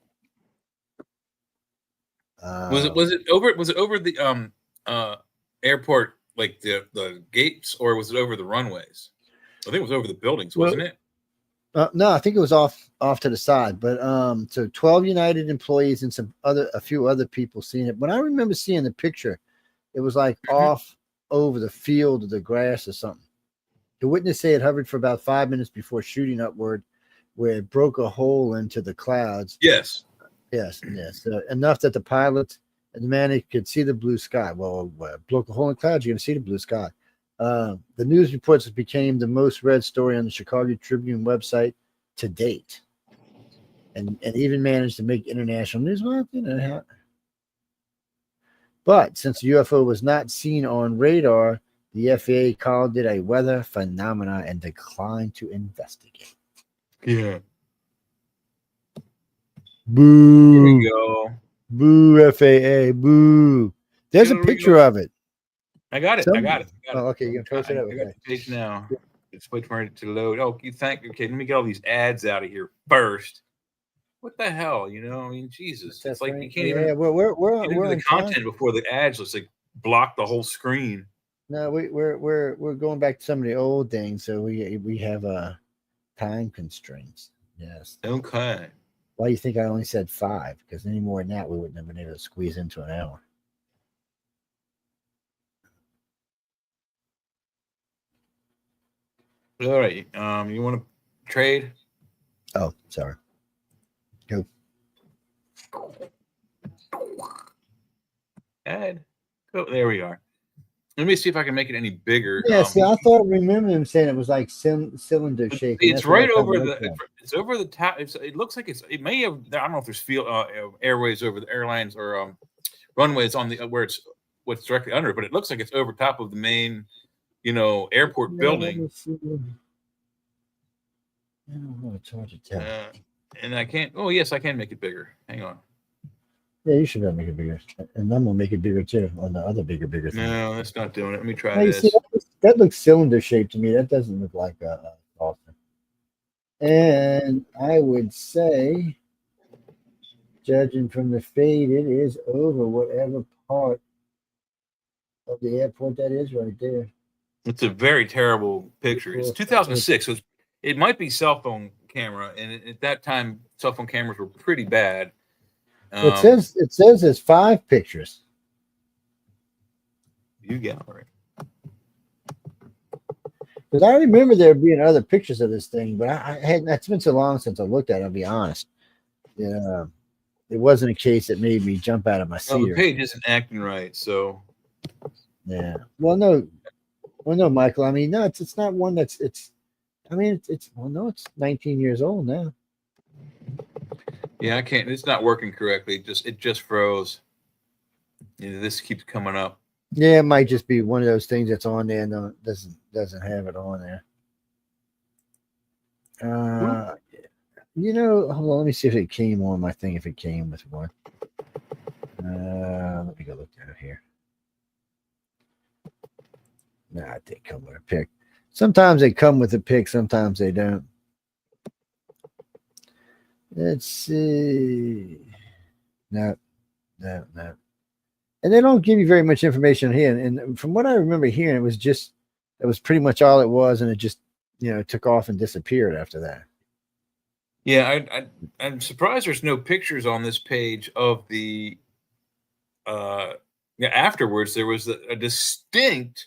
Was it over the airport, like the gates, or was it over the runways? I think it was over the buildings, wasn't it? No, I think it was off to the side. But so 12 United employees and a few other people seeing it. When I remember seeing the picture, it was like off over the field of the grass or something. The witness said it hovered for about 5 minutes before shooting upward, where it broke a hole into the clouds. Yes. Enough that the pilot and the man could see the blue sky. Well, broke a hole in the clouds, you're going to see the blue sky. The news reports became the most read story on the Chicago Tribune website to date, and even managed to make international news. Well, But since the UFO was not seen on radar, the FAA called it a weather phenomena and declined to investigate. Yeah. Boo. Here we go. Boo, FAA. Boo. There's a picture of it. I got it. I got it. Oh, okay. You're going to post it up. I got the page now. It's waiting for it to load. Oh, okay, let me get all these ads out of here first. What the hell? You know, I mean, Jesus. It's like you can't even we're get into the content before the ads just like block the whole screen. No, we're going back to some of the old things, so we have time constraints. Yes. Okay. Why do you think I only said 5? Because any more than that, we wouldn't have been able to squeeze into an hour. All right. You want to trade? Oh, sorry. Go. Ad. Oh, there we are. Let me see if I can make it any bigger. Yeah, see, I remember him saying it was like cylinder shape. It's right over it's over the top. It looks like it may have. I don't know if there's airways over the airlines or runways on the what's directly under it, but it looks like it's over top of the main, airport building. I don't know. It's hard to tell. And I can't. Oh yes, I can make it bigger. Hang on. Yeah, you should make it bigger, and I'm gonna make it bigger too on the other bigger thing. No, that's not doing it. Let me try this. See, that looks cylinder shaped to me. That doesn't look like a saucer. And I would say, judging from the fade, it is over whatever part of the airport that is right there. It's a very terrible picture. It's 2006, so it might be cell phone camera, and at that time, cell phone cameras were pretty bad. It says there's 5 pictures. You gallery. Because I remember there being other pictures of this thing, but it's been so long since I looked at it, I'll be honest. Yeah, it wasn't a case that made me jump out of my seat. Well, the page isn't acting right, so yeah. Well, no, Michael. I mean, no, it's not one that's it's 19 years old now. Yeah, I can't. It's not working correctly. It just froze. This keeps coming up. Yeah, it might just be one of those things that's on there and doesn't have it on there. Hold on, let me see if it came on my thing. If it came with one, let me go look down here. Nah, they come with a pic. Sometimes they come with a pic. Sometimes they don't. Let's see. No. And they don't give you very much information here. And from what I remember hearing, it was pretty much all it was, and it just took off and disappeared after that. Yeah, I'm surprised there's no pictures on this page of the. Afterwards, there was a distinct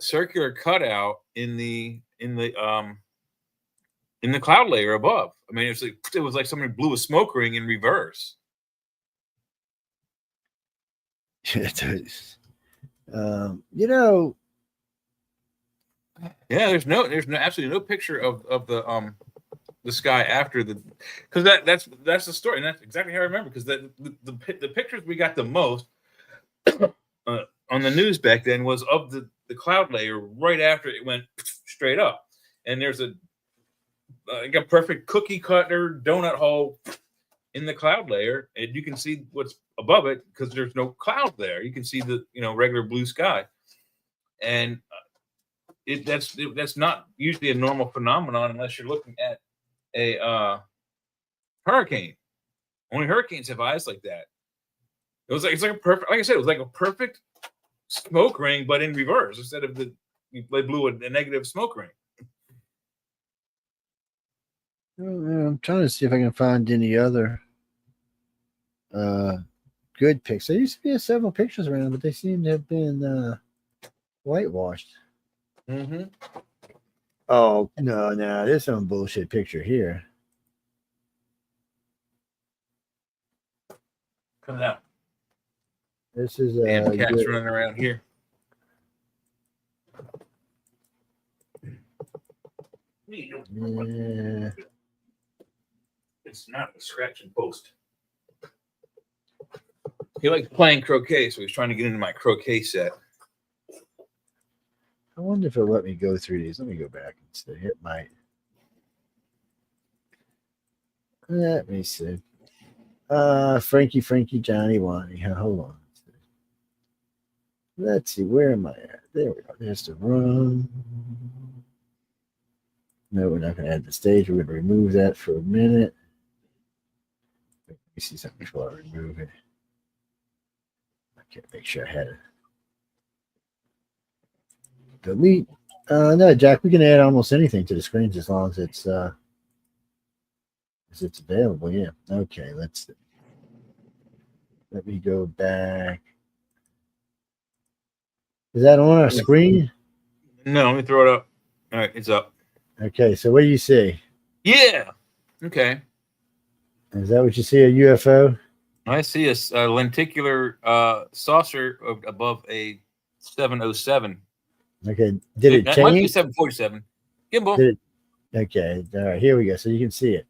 circular cutout in the cloud layer above. I mean, it was like somebody blew a smoke ring in reverse. It is. Yeah, there's absolutely no picture of the sky after because that's the story, and that's exactly how I remember. Because the pictures we got the most on the news back then was of the cloud layer right after it went straight up, and there's a perfect cookie cutter donut hole in the cloud layer, and you can see what's above it because there's no cloud there. You can see the regular blue sky, and that's not usually a normal phenomenon unless you're looking at a hurricane. Only hurricanes have eyes like that. It's like a perfect, like I said, it was like a perfect smoke ring, but in reverse. Instead of they blew a negative smoke ring. I'm trying to see if I can find any other good pics. There used to be several pictures around, but they seem to have been whitewashed. Mm-hmm. Oh, no, there's some bullshit picture here. Cut it out. This is damn cats running around here. Yeah. It's not a scratching post. He likes playing croquet, so he's trying to get into my croquet set. I wonder if it'll let me go through these. Let me go back and see. It might. Let me see. Frankie, Johnny, Wani. Hold on. Let's see. Where am I at? There we go. There's the room. No, we're not going to add the stage. We're going to remove that for a minute. Let me see something before I remove it. I can't make sure I had it. Delete. No, Jack, we can add almost anything to the screens as long as it's available. Yeah. Okay, let me go back. Is that on our screen? No, let me throw it up. All right, it's up. Okay, so what do you see? Yeah. Okay. Is that what you see, a UFO? I see a lenticular saucer above a 707. Okay, did it That change? might be 747. Gimbal. Okay, all right, here we go. So you can see it.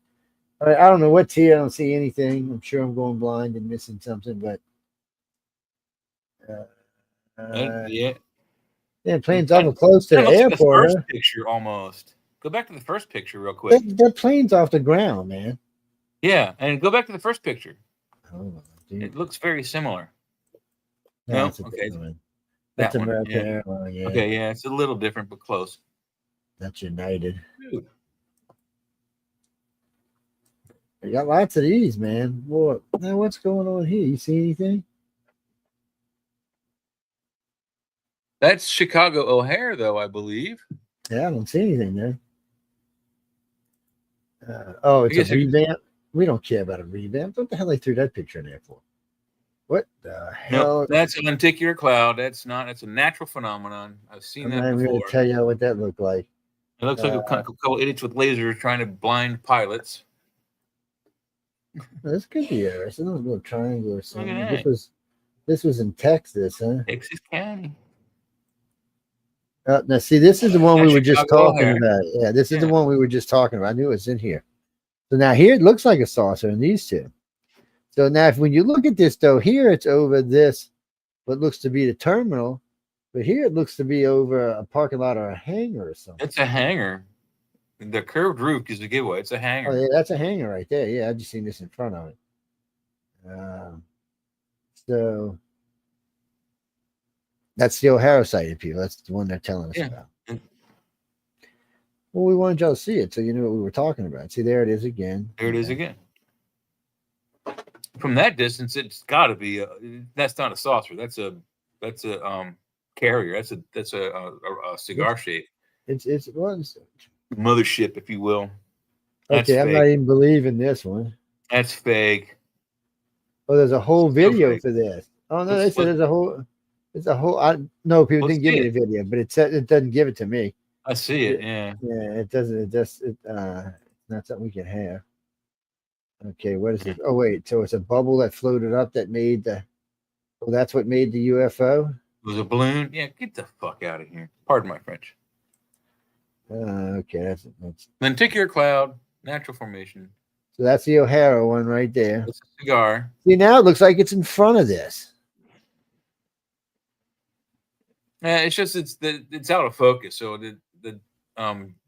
All right, I don't know what's here. I don't see anything. I'm sure I'm going blind and missing something, but Yeah. Yeah, plane's awful close to the airport. Like the first picture almost. Go back to the first picture real quick. That plane's off the ground, man. Yeah, and go back to the first picture. Hold on, dude. It looks very similar. No, No, okay. That's That one, American yeah. Airlines. Yeah. Okay, yeah, it's a little different but close. That's United. Dude. We got lots of these, man. What? Now, what's going on here? You see anything? That's Chicago O'Hare, though, I believe. Yeah, I don't see anything there. Oh, it's a revamp. We don't care about a revamp. What the hell they threw that picture in there for? What the hell? No, that's a lenticular cloud. That's not. It's a natural phenomenon. I've seen that I'm before. going to tell you what that looked like. It looks like a couple idiots with lasers trying to blind pilots. This could be a little triangle or something. Look at that. This was in Texas, huh? Texas County. Now, see, this is the one we were just Chicago talking O'Hare. about. Yeah, this is the one we were just talking about. I knew it was in here. So now here it looks like a saucer in these two. So now when you look at this, though, here it's over this, what looks to be the terminal, but here it looks to be over a parking lot or a hangar or something. It's a hangar. The curved roof is a giveaway. It's a hangar. Oh, yeah, that's a hangar right there. Yeah, I've just seen this in front of it. So that's the O'Hara site, people. That's the one they're telling us about. Well, we wanted y'all to see it so you knew what we were talking about. See, there it is again. There it is again. From that distance, it's got to be. That's not a saucer. That's a carrier. That's a cigar shape. It's Mothership, if you will. That's okay, I'm fake. not even believing this one. That's fake. Oh, there's a whole video for this. Oh no, they said there's a whole. No, people didn't give me the video, but it said it doesn't give it to me. I see it. Yeah. Yeah, it doesn't. It's not something we can have. Okay, what is it? Oh wait, so it's a bubble that floated up that made the. Oh, that's what made the UFO. It was a balloon. Yeah, get the fuck out of here. Pardon my French. Okay, that's lenticular cloud, natural formation. So that's the O'Hara one right there. It's a cigar. See, now it looks like it's in front of this. Yeah, it's just it's out of focus, so the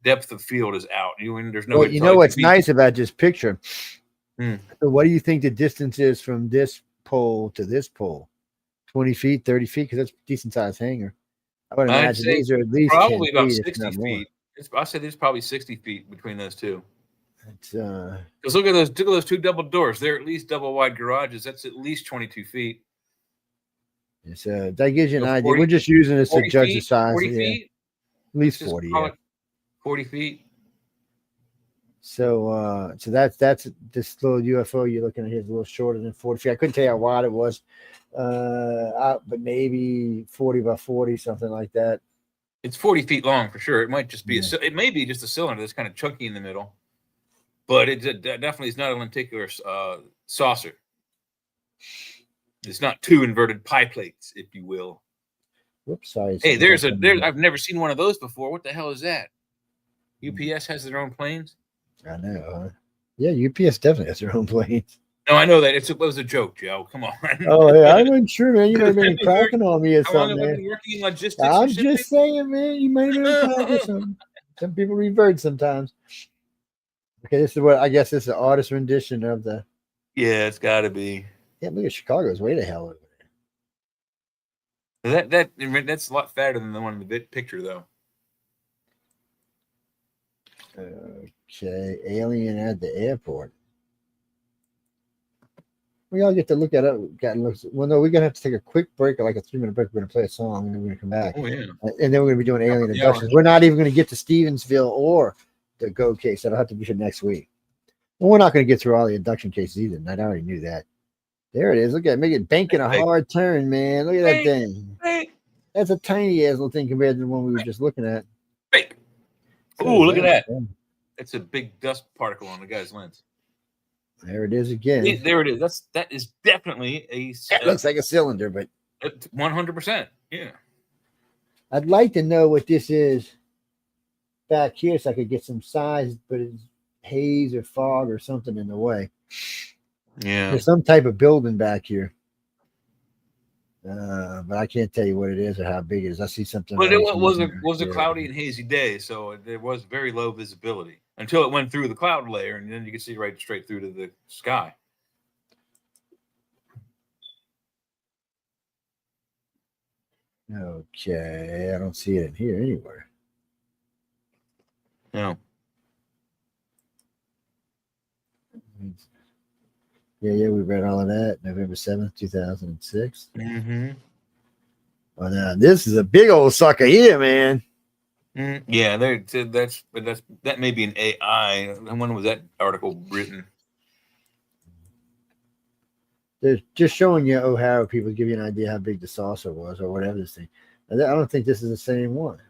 depth of field is out. There's no. Well, you know what's nice about this picture? Hmm. So what do you think the distance is from this pole to this pole? 20 feet, 30 feet? Because that's a decent sized hangar. I would imagine these are at least probably 10 about feet, 60 feet. I say there's probably 60 feet between those two. Because look at those two double doors. They're at least double wide garages. That's at least 22 feet. So that gives you an idea. We're just using this to judge the size. 40 feet? At least 40, yeah. 40 feet. So that's this little UFO you're looking at here is a little shorter than 40 feet. I couldn't tell you how wide it was, but maybe 40 by 40, something like that. It's 40 feet long for sure. It might just be it may be just a cylinder that's kind of chunky in the middle, but it definitely is not a lenticular saucer. It's not two inverted pie plates, if you will. Whoops, sorry. Hey, I've never seen one of those before. What the hell is that? UPS has their own planes? I know. Huh? Yeah, UPS definitely has their own planes. No, I know that it was a joke, Joe. Come on. Oh, yeah, I wasn't sure, man. You might have been cracking on me or How long something, have I man. been working in logistics? I'm just saying, man. You might have been cracking or something. Some people revert sometimes. Okay, this is what I guess this is an artist rendition of the. Yeah, it's got to be. Yeah, look at Chicago's way the hell over there. That's a lot fatter than the one in the picture, though. Okay, alien at the airport. We all get to look at it. Well, no, we're gonna have to take a quick break, like a 3-minute break. We're gonna play a song, and then we're gonna come back. Oh yeah. And then we're gonna be doing alien abductions. We're not even gonna get to Stephenville or the Go case. That'll have to be for next week. And we're not gonna get through all the abduction cases either. And I already knew that. There it is. Look at it. Make it banking a hard turn, man. Look at that thing. That's a tiny ass little thing compared to the one we were just looking at. Fake. Oh, look at that. It's a big dust particle on the guy's lens. There it is again. There it is. That is definitely a. It looks like a cylinder, but 100%. Yeah. I'd like to know what this is back here, so I could get some size, but it's haze or fog or something in the way. Yeah. There's some type of building back here. But I can't tell you what it is or how big it is. I see something. But it was a cloudy and hazy day, so there was very low visibility until it went through the cloud layer, and then you could see right straight through to the sky. Okay, I don't see it in here anywhere. No. Yeah, we read all of that. November 7th, 2006. Mm-hmm. Oh, now this is a big old sucker here, man. Yeah, that may be an AI. When was that article written? They're just showing you O'Hara people to give you an idea how big the saucer was or whatever this thing. I don't think this is the same one.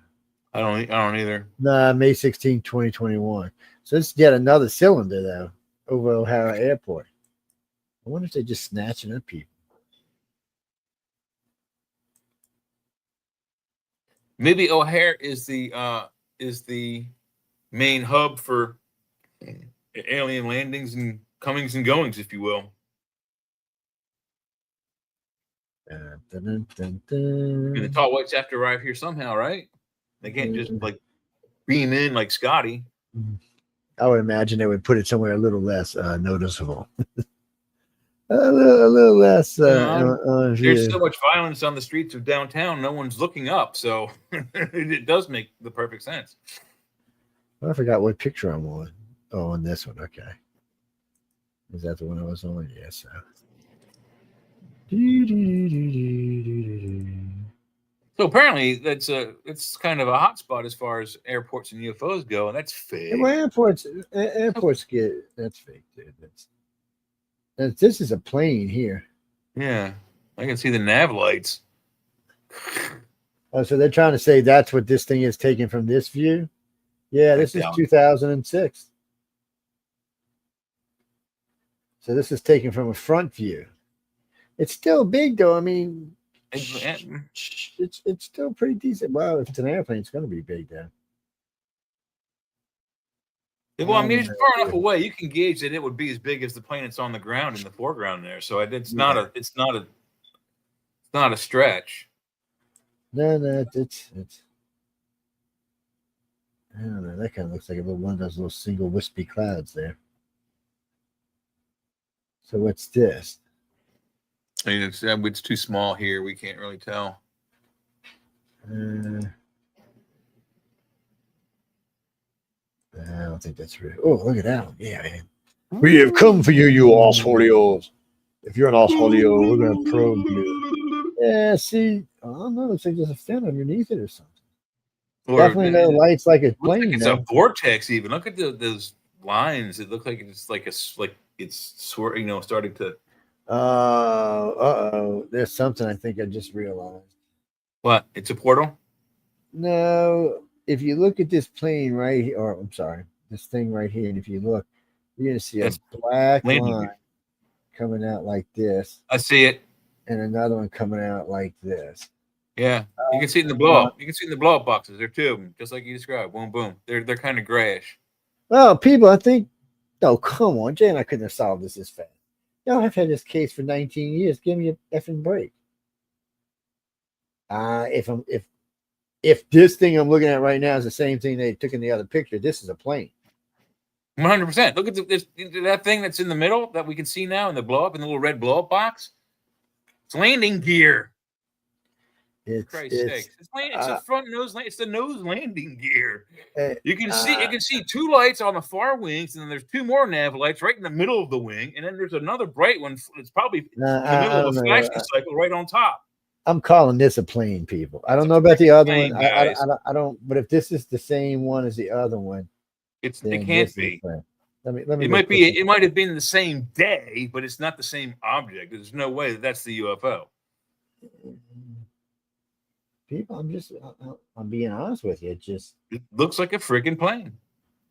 I don't either. Nah, May 16, 2021. So it's yet another cylinder though over O'Hara Airport. I wonder if they're just snatching up people. Maybe O'Hare is the main hub for alien landings and comings and goings, if you will. Dun, dun, dun. And the tall whites have to arrive here somehow, right? They can't just like beam in like Scotty. I would imagine they would put it somewhere a little less noticeable. a little less. There's so much violence on the streets of downtown, no one's looking up, so it does make the perfect sense. I forgot what picture I'm on. Oh, on this one. Okay. Is that the one I was on? Yes. So apparently it's kind of a hot spot as far as airports and UFOs go, and that's fake. Well, airports get that's fake, dude. This is a plane here. Yeah, I can see the nav lights. Oh, so they're trying to say that's what this thing is taken from this view? Yeah, this is 2006. So this is taken from a front view. It's still big, though. I mean, it's still pretty decent. Well, if it's an airplane, it's going to be big, then. Well, I mean, it's far enough away. You can gauge that it would be as big as the plane that's on the ground in the foreground there. So it's not a stretch. No, it's. I don't know. That kind of looks like a little one of those little single wispy clouds there. So what's this? I mean, it's too small here. We can't really tell. I don't think that's real. Oh, look at that one. Yeah, man. We have come for you, you assholios. If you're an asshole, we're going to probe you. Yeah, see, I don't know. Looks like there's a fin underneath it or something. Or definitely no lights like a plane. Like it's a vortex even. Look at those lines. It looks like it's starting to. There's something I think I just realized. What? It's a portal? No. If you look at this plane right here, or I'm sorry, this thing right here, and if you look, you're going to see a black line coming out like this. I see it. And another one coming out like this. Yeah. You can see it in the blow up. You can see it in the blow up boxes. There are two of them, just like you described. Boom, boom. They're kind of grayish. Well, people, I think, oh, come on. Jay and I couldn't have solved this fast. Y'all have had this case for 19 years. Give me a effing break. If this thing I'm looking at right now is the same thing they took in the other picture, this is a plane. 100%. Look at that thing that's in the middle that we can see now in the blow up, in the little red blow up box. It's landing gear. It's a front nose. It's the nose landing gear. You can see two lights on the far wings, and then there's two more nav lights right in the middle of the wing, and then there's another bright one. It's probably in the middle of a flashing cycle right on top. I'm calling this a plane, people. I don't know about the other one. I don't. But if this is the same one as the other one, it can't be. Let me. It might have been the same day, but it's not the same object. There's no way that's the UFO. People, I'm being honest with you. It looks like a freaking plane.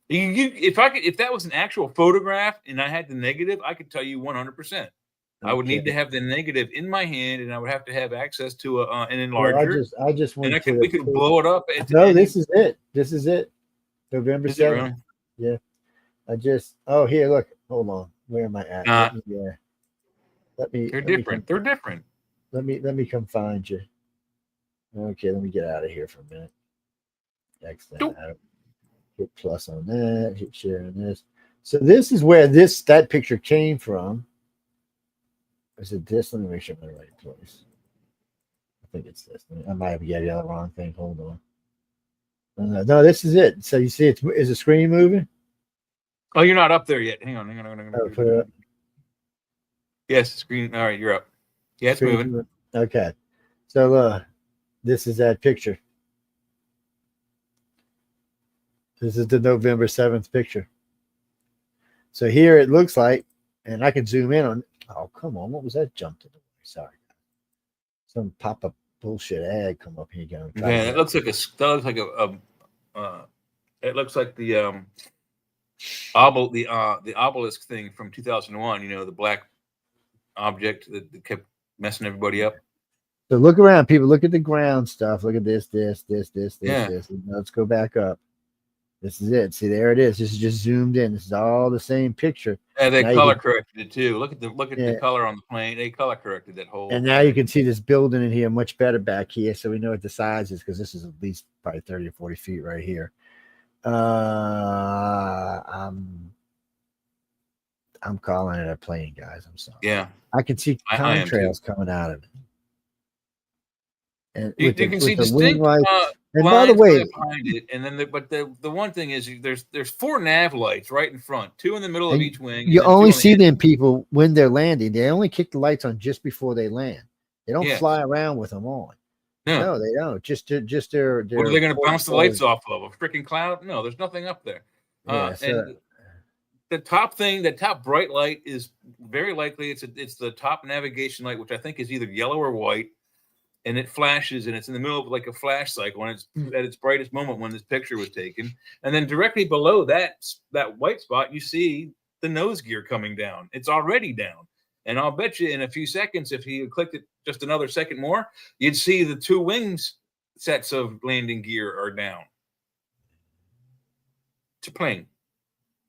If that was an actual photograph and I had the negative, I could tell you 100%. Okay. I would need to have the negative in my hand, and I would have to have access to an enlarger. I just went. And we could blow it up. This is it. This is it. November 7th. Really? Yeah. Oh, here, look. Hold on. Where am I at? They're different. They're different. Let me come find you. Okay, let me get out of here for a minute. X that out. Hit plus on that. Hit share on this. So this is where that picture came from. Is it this? Let me make sure I'm in the right place. I think it's this. I might have got the wrong thing. Hold on. No, this is it. So you see, is the screen moving? Oh, you're not up there yet. Hang on. Oh, put it up. Yes, screen. All right, you're up. Yeah, it's moving. Okay. So this is that picture. This is the November 7th picture. So here it looks like, and I can zoom in on. Oh, come on. What was that jump to the way? Sorry. Some pop-up bullshit ad come up here going. Yeah, it looks like the obelisk thing from 2001, the black object that kept messing everybody up. So look around, people. Look at the ground stuff. Look at this. Yeah. Let's go back up. This is it. See, there it is. This is just zoomed in. This is all the same picture. Yeah, they color corrected it too. Look at the color on the plane. They color corrected that whole. And now you can see this building in here much better back here, so we know what the size is, because this is at least probably 30 or 40 feet right here. I'm calling it a plane, guys. I'm sorry. Yeah, I can see contrails coming out of it. And you can see distinct and by the way, behind it, and then the one thing is there's 4 nav lights right in front, 2 in the middle of each wing. You only see them, people, when they're landing. They only kick the lights on just before they land. They don't fly around with them on. No, they don't. Just their. What are they going to bounce the lights off of? A freaking cloud? No, there's nothing up there. And the top bright light is very likely it's the top navigation light, which I think is either yellow or white. And it flashes, and it's in the middle of like a flash cycle, and it's at its brightest moment when this picture was taken. And then directly below that white spot, you see the nose gear coming down. It's already down. And I'll bet you in a few seconds, if you clicked it just another second more, you'd see the 2 wings sets of landing gear are down. It's a plane.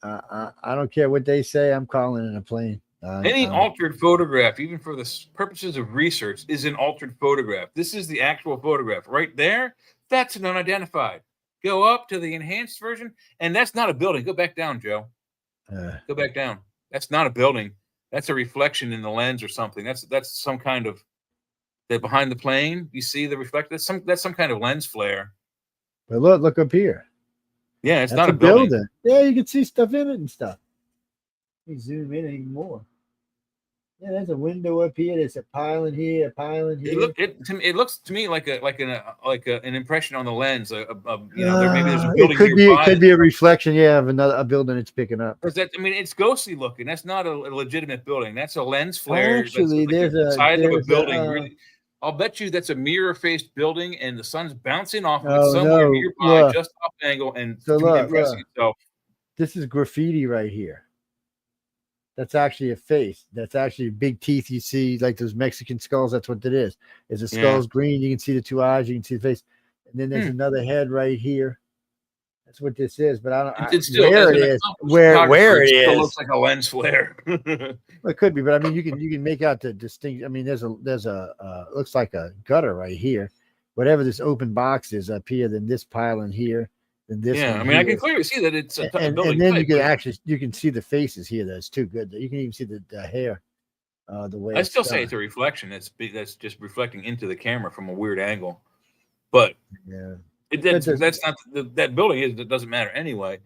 I don't care what they say. I'm calling it a plane. Any altered photograph, even for the purposes of research, is an altered photograph. This is the actual photograph right there. That's an unidentified. Go up to the enhanced version, and that's not a building. Go back down, Joe. Go back down. That's not a building. That's a reflection in the lens or something. That's some kind of that behind the plane. You see the reflection. That's some kind of lens flare. But look up here. Yeah, it's not a building. Yeah, you can see stuff in it and stuff. Let me zoom in even more. Yeah, there's a window up here. There's a pylon here, a pylon here. It looks to me like an impression on the lens. Maybe there's a building. It could be a reflection, of a building it's picking up. It's ghostly looking. That's not a legitimate building. That's a lens flare. Actually, there's the side of a building. I'll bet you that's a mirror-faced building, and the sun's bouncing off of it somewhere nearby, just off angle, and impressing itself. This is graffiti right here. That's actually a face. That's actually big teeth. You see, like those Mexican skulls. That's what it is. Is the skull's green? You can see the 2 eyes. You can see the face, and then there's another head right here. that's what this is. But I don't. It's still where it is, where it still is, looks like a lens flare. well, it could be, but I mean, you can make out the distinct. I mean, there's a looks like a gutter right here. Whatever this open box is up here, then this pile in here, then this. Yeah, one I mean, I here. can clearly see that it's a building. And then type, you can actually see the faces here. That's too good. You can even see the hair. The way I still say it's a reflection. That's just reflecting into the camera from a weird angle. But yeah, that's not that building is. It doesn't matter anyway.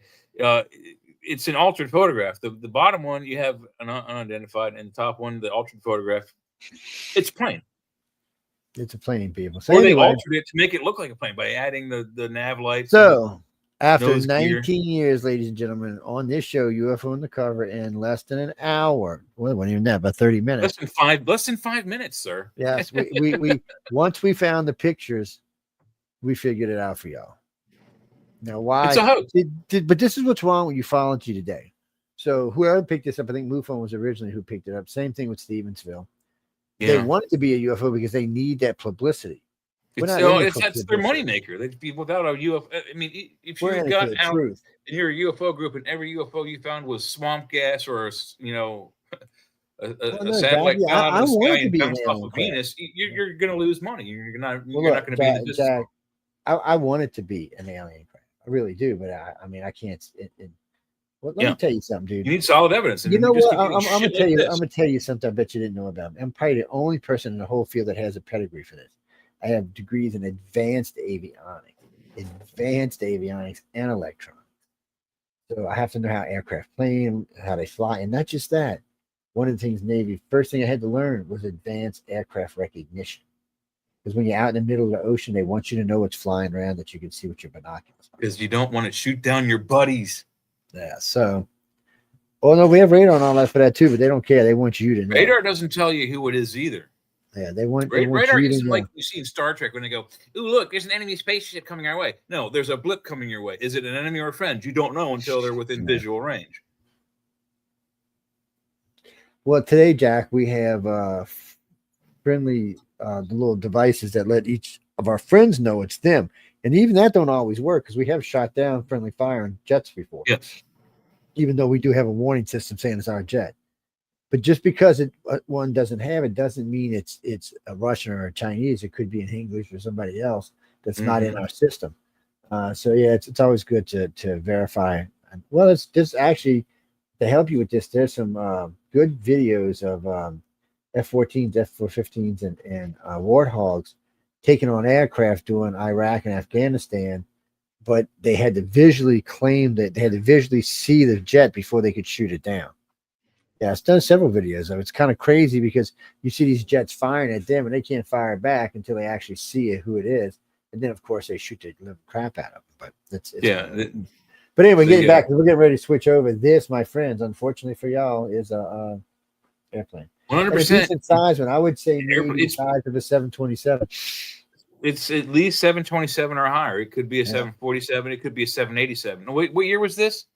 It's an altered photograph. The bottom one you have an unidentified, and the top one, the altered photograph. It's plain. It's a plane, people. So or anyway, they altered it to make it look like a plane by adding the nav lights. So after nose 19 gear. years, ladies and gentlemen, on this show, UFO Undercover, in less than an hour. Well, it wasn't even that, about 30 minutes. Less than 5 minutes, sir. Yes, we once we found the pictures, we figured it out for y'all. Now, why? It's a hoax. But this is what's wrong with ufology today. So whoever picked this up, I think MUFON was originally who picked it up. Same thing with Stephenville. Yeah. They want it to be a UFO because they need that publicity. That's their moneymaker. They'd be without a UFO. I mean, if you got out and you're a UFO group and every UFO you found was swamp gas or a satellite I want it to be an off of Venus, you're going to lose money. You're not going to be in the business. Jack, I want it to be an alien craft. I really do, but I mean, I can't. Let me tell you something, dude. You need solid evidence. You know what? I'm gonna tell you. I'm gonna tell you something I bet you didn't know about. I'm probably the only person in the whole field that has a pedigree for this. I have degrees in advanced avionics and electronics. So I have to know how aircraft plane, how they fly, and not just that. One of the things Navy, first thing I had to learn was advanced aircraft recognition. Because when you're out in the middle of the ocean, they want you to know what's flying around that you can see with your binoculars. Because you don't want to shoot down your buddies. Yeah. So, no, we have radar and all that for that too, but they don't care. They want you to know. Radar doesn't tell you who it is either. Yeah, they want radar isn't like you see in Star Trek when they go, "Ooh, look, there's an enemy spaceship coming our way." No, there's a blip coming your way. Is it an enemy or a friend? You don't know until they're within visual range. Well, today, Jack, we have friendly the little devices that let each of our friends know it's them, and even that don't always work because we have shot down friendly fire and jets before. Yes. Even though we do have a warning system saying it's our jet. But just because one doesn't have it doesn't mean it's a Russian or a Chinese. It could be in English or somebody else that's not in our system. So yeah, it's always good to verify. Well, it's just actually to help you with this. There's some good videos of F-14s, F-415s, and Warthogs taking on aircraft doing Iraq and Afghanistan. But they had to visually claim that they had to visually see the jet before they could shoot it down. Yeah, it's done several videos of it. It's kind of crazy because you see these jets firing at them and they can't fire back until they actually see who it is. And then, of course, they shoot the living crap out of them. But it's but anyway, getting back, we're getting ready to switch over. This, my friends, unfortunately for y'all, is a airplane. 100% size one. I would say maybe the size of a 727. It's at least 727 or higher. It could be a 747. It could be a 787. What year was this?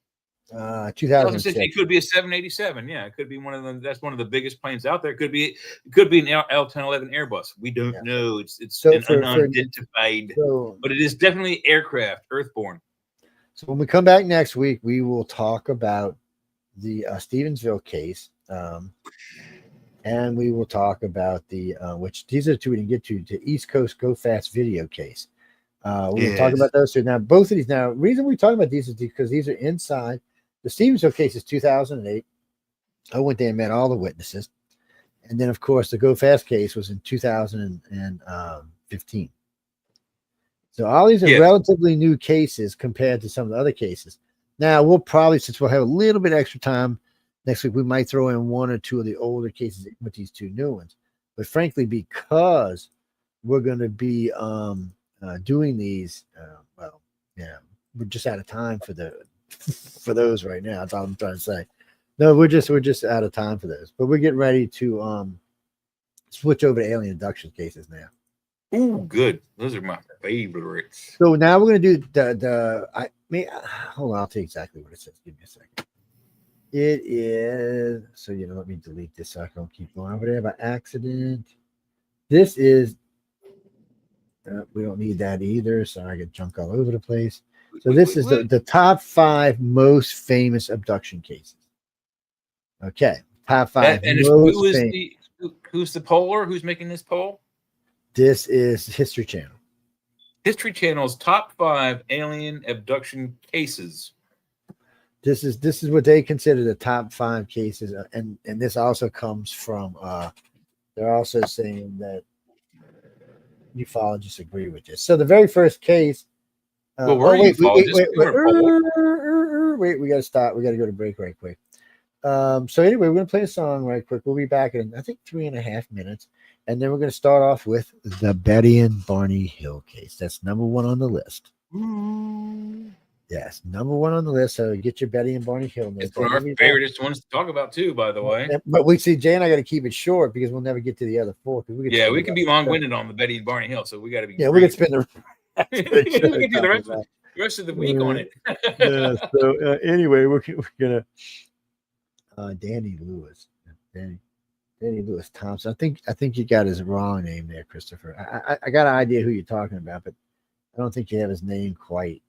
2006. It could be a 787. Yeah, it could be one of them. That's one of the biggest planes out there. It could be an L-1011 Airbus. We don't know. It's unidentified, but it is definitely aircraft, earthborne. So when we come back next week, we will talk about the Stephenville case, and we will talk about the which these are the two we didn't get to, the East Coast Go Fast video case. We'll talk about those two. Now, both of these. Now, the reason we're talking about these is because these are inside. The Stephenville case is 2008. I went there and met all the witnesses. And then, of course, the Go Fast case was in 2015. So all these are relatively new cases compared to some of the other cases. Now, we'll probably, since we'll have a little bit extra time next week, we might throw in one or two of the older cases with these two new ones. But frankly, because we're going to be doing these, we're just out of time for those right now. That's all I'm trying to say. No, we're just out of time for those. But we're getting ready to switch over to alien abduction cases now. Ooh, good. Those are my favorites. So now we're going to do hold on, I'll tell you exactly what it says. Give me a second. It is, so let me delete this so I don't keep going over there by accident. This is we don't need that either, so I get junk all over the place. So this is the top 5 most famous abduction cases. Okay, top 5 most famous. Who's the poller? Who's making this poll? This is History Channel. History Channel's top 5 alien abduction cases. This is what they consider the top 5 cases, and this also comes from. They're also saying that ufologists agree with this. So the very first case. Well, wait, we got to stop. We got to go to break right quick. So anyway, we're going to play a song right quick. We'll be back in, I think, 3.5 minutes. And then we're going to start off with the Betty and Barney Hill case. That's number 1 on the list. Yes, number 1 on the list. So get your Betty and Barney Hill notes. It's one of our favorite ones to talk about, too, by the way. But we see, Jay and I got to keep it short because we'll never get to the other 4. We can be long-winded on the Betty and Barney Hill, so we got to be. Yeah, we can spend the we can do the rest of the week on it. So anyway, we're gonna Danny Lewis Thompson. I think you got his wrong name there, Christopher. I got an idea who you're talking about, but I don't think you have his name quite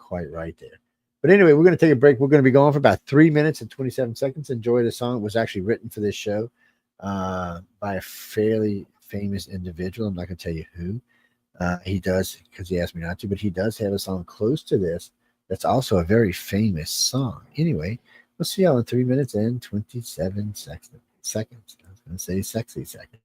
right there. But anyway, we're going to take a break. We're going to be going for about 3 minutes and 27 seconds. Enjoy the song. It was actually written for this show by a fairly famous individual. I'm not going to tell you who. He does, because he asked me not to, but he does have a song close to this that's also a very famous song. Anyway, we'll see y'all in 3 minutes and 27 seconds. I was going to say sexy seconds.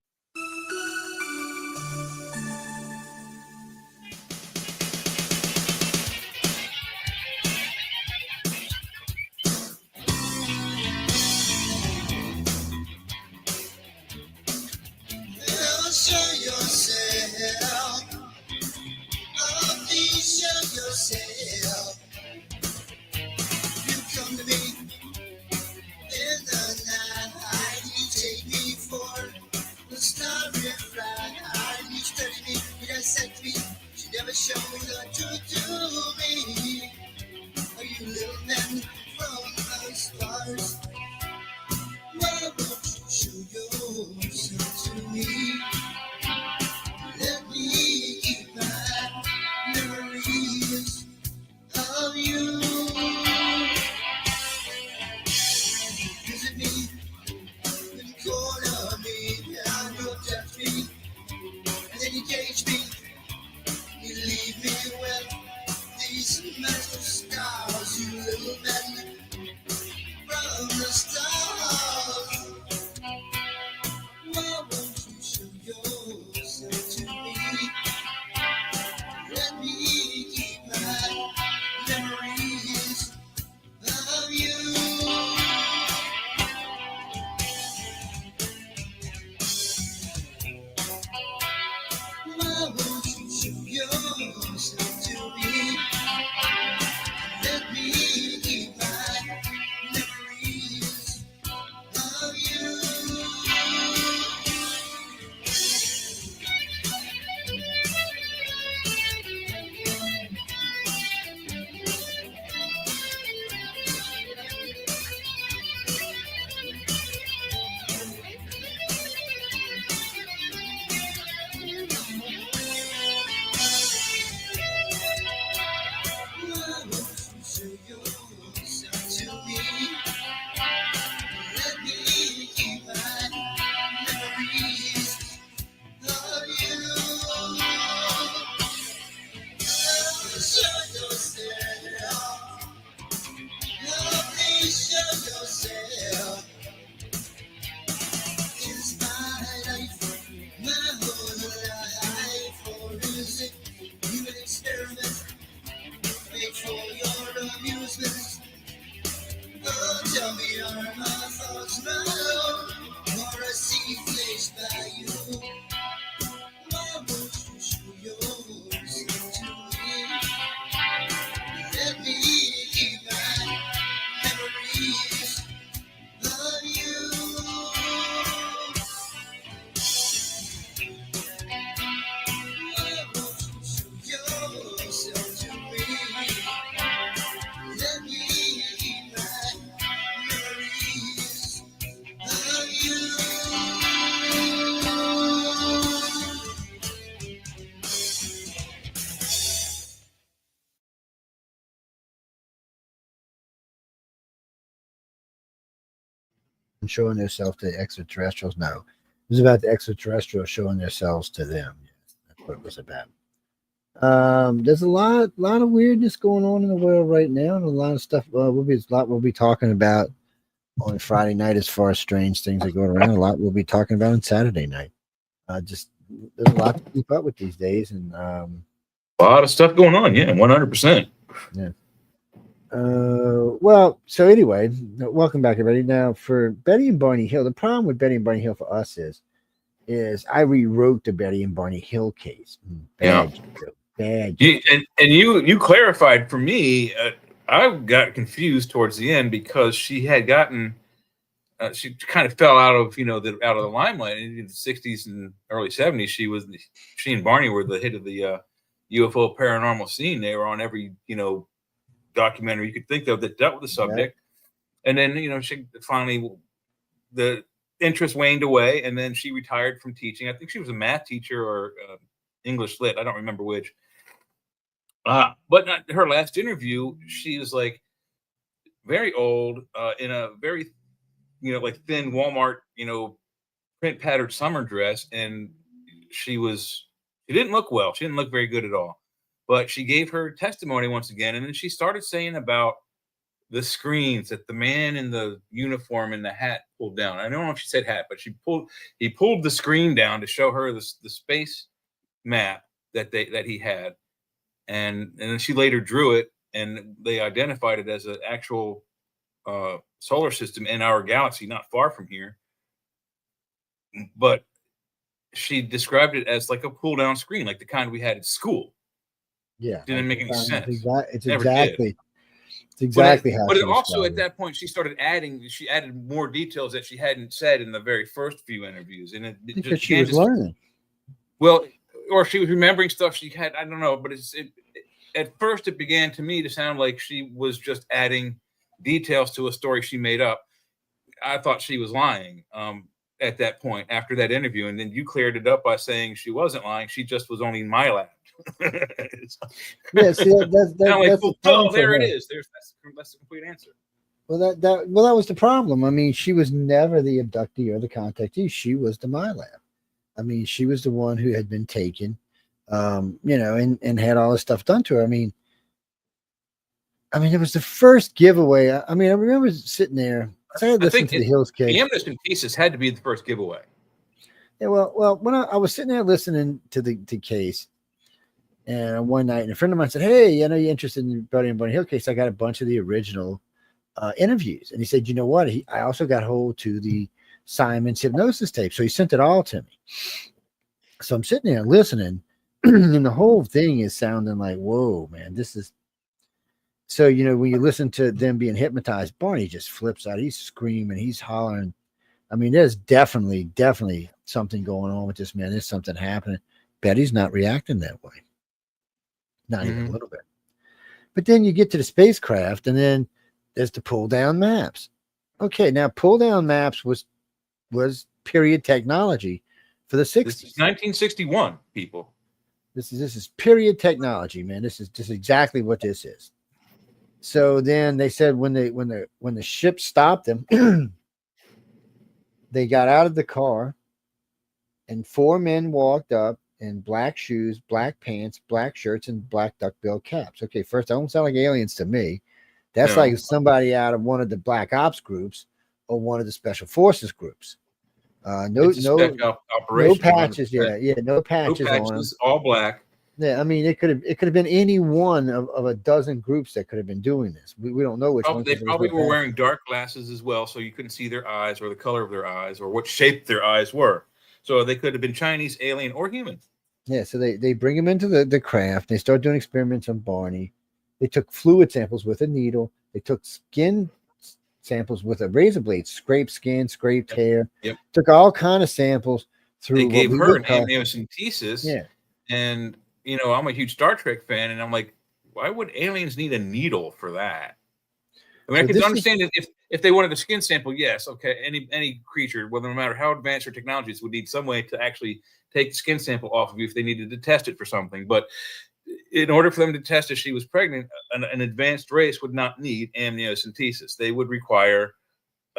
Then you gauge me, you leave me well. showing themselves to the extraterrestrials. No, it was about the extraterrestrials showing themselves to them. Yes, that's what it was about. There's a lot of weirdness going on in the world right now, and a lot of stuff. We'll be talking about on Friday night as far as strange things that go around. A lot we'll be talking about on Saturday night. Just there's a lot to keep up with these days, and a lot of stuff going on. Yeah, 100%. Yeah. Well, so anyway, welcome back, everybody. Now, for Betty and Barney Hill, the problem with Betty and Barney Hill for us is I rewrote the Betty and Barney Hill case. Bad. You clarified for me. I got confused towards the end because she had gotten. She kind of fell out of out of the limelight in the 60s and early 70s. She and Barney were the hit of the UFO paranormal scene. They were on every documentary you could think of that dealt with the subject. Yeah. And then she finally the interest waned away, and then she retired from teaching. I think she was a math teacher or English lit. I don't remember which. But not her last interview. She was like very old in a very like thin Walmart, print patterned summer dress. And she didn't look well. She didn't look very good at all, but she gave her testimony once again. And then she started saying about the screens that the man in the uniform and the hat pulled down. I don't know if she said hat, but he pulled the screen down to show her the space map that he had. And then she later drew it, and they identified it as an actual solar system in our galaxy, not far from here. But she described it as like a pull-down screen, like the kind we had at school. Yeah, didn't make any sense. It's exactly how. But also at that point, she added more details that she hadn't said in the very first few interviews, and because she was learning. Well, or she was remembering stuff she had. I don't know, but at first it began to me to sound like she was just adding details to a story she made up. I thought she was lying at that point after that interview, and then you cleared it up by saying she wasn't lying. She just was only in my lab. Yeah, see, that's there it is. That's the complete answer. Well, that was the problem. I mean, she was never the abductee or the contactee. She was the MyLab. I mean, she was the one who had been taken, and had all this stuff done to her. I mean, it was the first giveaway. I remember sitting there. I had listened to the Hills case. The Emerson cases had to be the first giveaway. Yeah, well, when I was sitting there listening to the case, and one night, and a friend of mine said, "Hey, I know you're interested in the Betty and Barney Hill case. I got a bunch of the original interviews." And he said, "You know what? I also got hold to the Simon's hypnosis tape." So he sent it all to me. So I'm sitting there listening, and the whole thing is sounding like, whoa, man, this is. So, when you listen to them being hypnotized, Barney just flips out. He's screaming. He's hollering. I mean, there's definitely something going on with this man. There's something happening. Betty's not reacting that way. Not even a little bit. But then you get to the spacecraft, and then there's the pull-down maps. Okay, now pull-down maps was period technology for the 60s. This is 1961, people. This is period technology, man. This is just exactly what this is. So then they said when the ship stopped them, they got out of the car, and 4 men walked up in black shoes, black pants, black shirts, and black duckbill caps. Okay, first, that don't sound like aliens to me. That's like somebody out of one of the black ops groups or one of the special forces groups. No patches. Yeah, no patches on them. All black. Yeah, I mean, it could have been any one of a dozen groups that could have been doing this. We don't know which one. They probably were wearing dark glasses as well, so you couldn't see their eyes or the color of their eyes or what shape their eyes were. So they could have been Chinese, alien, or human. Yeah, so they bring him into the craft. They start doing experiments on Barney. They took fluid samples with a needle. They took skin samples with a razor blade, scraped skin, scraped hair. Yep. Took all kind of samples through. They gave her an amniocentesis. Yeah. And, I'm a huge Star Trek fan, and I'm like, why would aliens need a needle for that? I mean, I could understand it if they wanted a skin sample, yes, okay. Any creature, no matter how advanced their technologies, would need some way to actually take the skin sample off of you if they needed to test it for something. But in order for them to test if she was pregnant, an advanced race would not need amniocentesis. They would require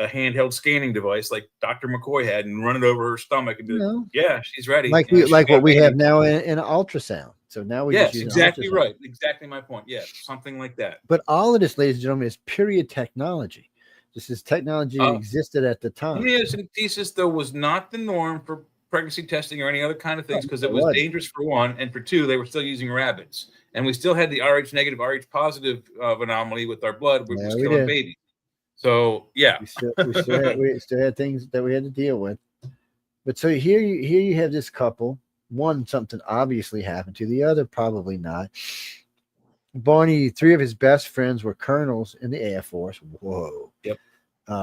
handheld scanning device like Dr. McCoy had and run it over her stomach and be like, yeah, she's ready. Like she's like got what we baby. have now in an ultrasound. So now we just use exactly an ultrasound. right. Exactly my point. Yeah, something like that. But all of this, ladies and gentlemen, is period technology. This is technology that existed at the time. Amniocentesis, though, was not the norm for pregnancy testing or any other kind of things because it was dangerous for one, and for two, they were still using rabbits, and we still had the Rh negative, Rh positive anomaly with our blood, which was killing babies. So yeah, we still had things that we had to deal with. But so here you have this couple. One, something obviously happened to the other, probably not. Barney, 3 of his best friends were colonels in the Air Force. Whoa. Yep.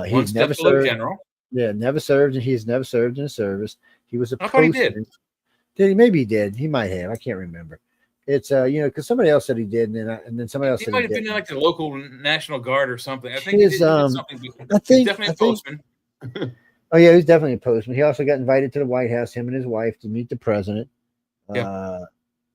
He's never served. General. Yeah, never served, and he's never served in a service. He was a postman. He did. Did he? Maybe he did. He might have. I can't remember. It's because somebody else said he did, and then somebody else said he might have been like the local National Guard or something. I think he did something. I think definitely a postman. Oh yeah, he was definitely a postman. He also got invited to the White House, him and his wife, to meet the president. Yeah.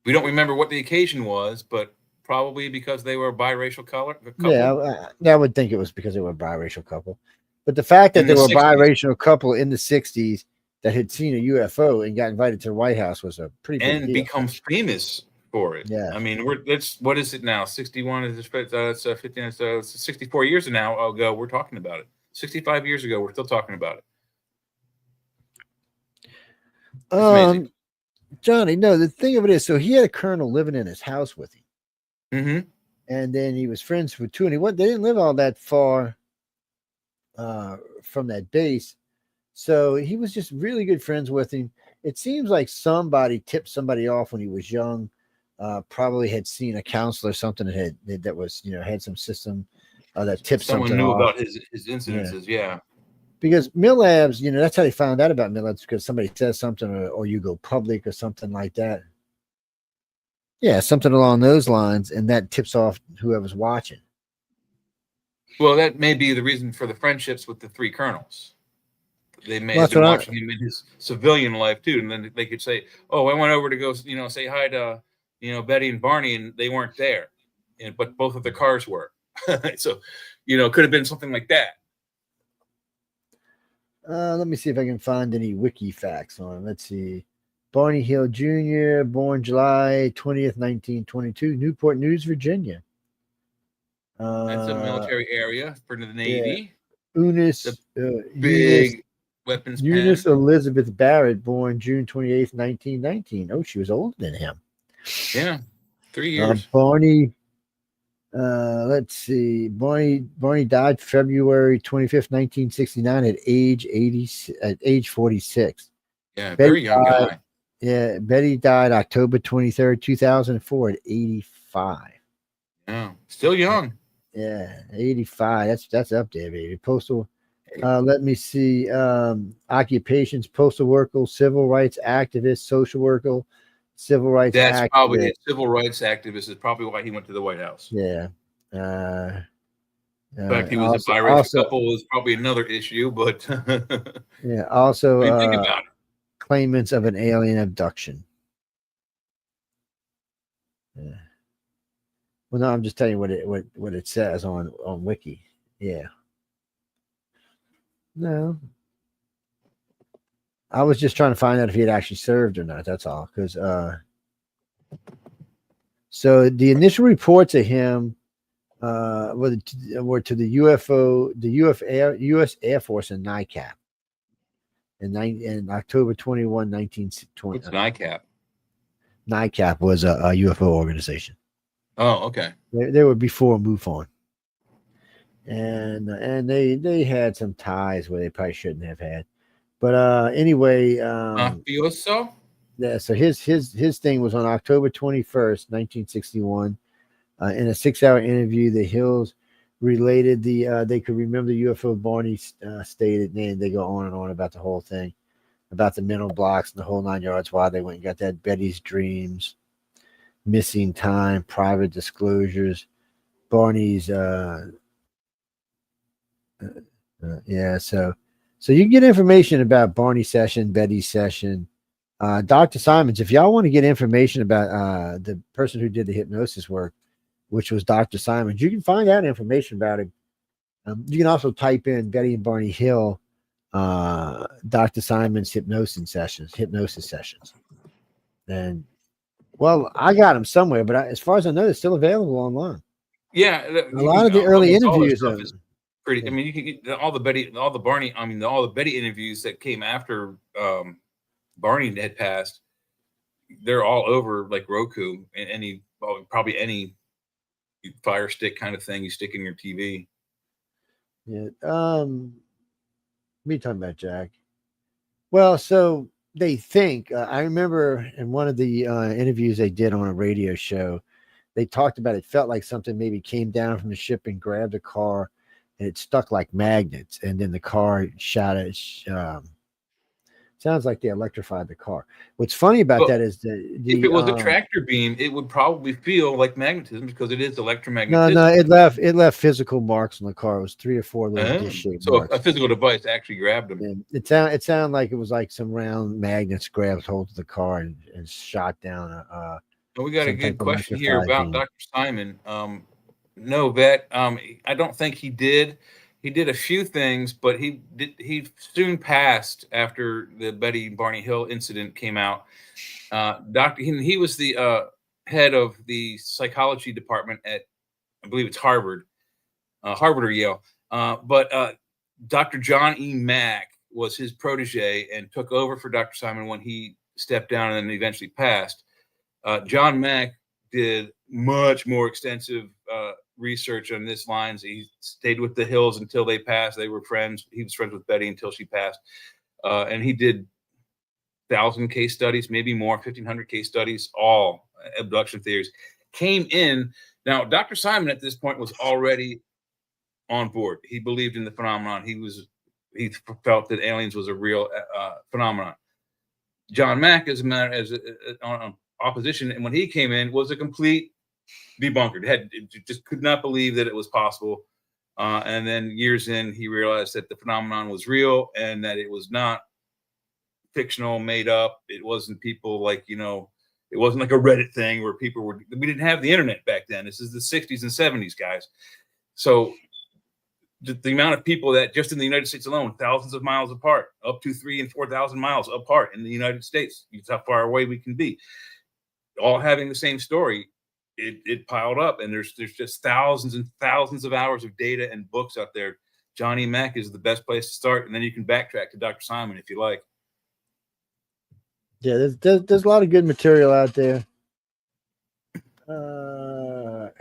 We don't remember what the occasion was, but probably because they were a biracial couple. Yeah, I would think it was because they were a biracial couple. But the fact that they were a biracial couple in the 60s that had seen a UFO and got invited to the White House was a pretty big deal. Become famous for it. Yeah. I mean, what is it now? 61 is 15, 64 years ago. We're talking about it. 65 years ago, we're still talking about it. Johnny, no, the thing of it is, so he had a colonel living in his house with him. Mm-hmm. And then he was friends with 2, and they didn't live all that far from that base. So he was just really good friends with him. It seems like somebody tipped somebody off when he was young, probably had seen a counselor or something that was, had some system that tipped someone something knew off. About his incidences. Yeah. Because Millabs, that's how they found out about Millabs, because somebody says something or you go public or something like that. Yeah, something along those lines, and that tips off whoever's watching. Well, that may be the reason for the friendships with the 3 colonels. They may have been watching him in his civilian life too, and then they could say, "Oh, I went over to go, say hi to, Betty and Barney, and they weren't there, but both of the cars were." So, it could have been something like that. Let me see if I can find any wiki facts on him. Let's see. Barney Hill Jr., born July 20th, 1922, Newport News, Virginia. That's a military area for the Navy. Yeah. Eunice, big weapons. Eunice Elizabeth Barrett, born June 28th, 1919. Oh, she was older than him. Yeah, 3 years. Barney. Let's see. Barney died February 25th, 1969, at age 46. Yeah, very young guy. Yeah, Betty died October 23rd, 2004, at 85. Yeah, still young. Yeah, 85. That's up there, baby. Postal. Let me see. Occupations: postal worker, civil rights activist, social worker, civil rights. That's probably a civil rights activist. Is probably why he went to the White House. Yeah. In fact, he was a biracial couple is probably another issue, but yeah. Also, think about it. Claimants of an alien abduction. Yeah. Well, no, I'm just telling you what it says on Wiki. Yeah. No. I was just trying to find out if he had actually served or not. That's all. Because so the initial reports of him were to the UFO, the U.S. Air Force in NICAP. In October 21, 1920. What's NICAP? NICAP was a UFO organization. Oh, okay. They were before MUFON. And they had some ties where they probably shouldn't have had. But anyway, mafioso? Yeah, so his thing was on October 21st, 1961. In a 6-hour interview, the Hills related they could remember the UFO. Barney stated, and they go on and on about the whole thing, about the mental blocks and the whole 9 yards, why they went and got that, Betty's dreams, missing time, private disclosures, Barney's yeah, so you get information about Barney's session, Betty's session, Dr. Simons. If y'all want to get information about the person who did the hypnosis work, which was Dr. Simons, you can find out information about him You can also type in Betty and Barney Hill, Dr. Simon's hypnosis sessions. And well, I got them somewhere, but as far as I know, they're still available online. Yeah, A lot of the early interviews is pretty. I mean, you can get all the Betty interviews that came after Barney had passed. They're all over like Roku and probably any Fire Stick kind of thing you stick in your TV. Yeah. What are you talking about, Jack? Well, so they think I remember in one of the interviews they did on a radio show, they talked about it felt like something maybe came down from the ship and grabbed the car, and it stuck like magnets, and then the car shot it. Sounds like they electrified the car. What's funny about that is if it was a tractor beam, it would probably feel like magnetism because it is electromagnetism. No, it left physical marks on the car. It was 3 or 4 little dish-shaped marks. A physical device actually grabbed them. And it sounded like it was like some round magnets grabbed hold of the car and shot down. We got a good question here about Dr. Simon. No, Vet. I don't think he did. He did a few things, but he soon passed after the Betty and Barney Hill incident came out. He was the head of the psychology department at, I believe it's Harvard or Yale. But Dr. John E. Mack was his protege and took over for Dr. Simon when he stepped down and then eventually passed. John Mack did much more extensive research on this lines. He stayed with the Hills until they passed. They were friends. He was friends with Betty until she passed. And he did 1,000 case studies, maybe more, 1,500 case studies, all abduction theories. Came in. Now, Dr. Simon at this point was already on board. He believed in the phenomenon. He felt that aliens was a real phenomenon. John Mack, as a matter on opposition, and when he came in, was a complete debunker. Just could not believe that it was possible. And then years in, he realized that the phenomenon was real and that it was not fictional, made up. It wasn't people like, it wasn't like a Reddit thing where we didn't have the internet back then. This is the 60s and 70s, guys. So the amount of people that just in the United States alone, thousands of miles apart, up to 3,000 and 4,000 miles apart in the United States, it's how far away we can be, all having the same story. It piled up, and there's just thousands and thousands of hours of data and books out there. Johnny Mack is the best place to start, and then you can backtrack to Dr. Simon if you like. Yeah, there's a lot of good material out there. The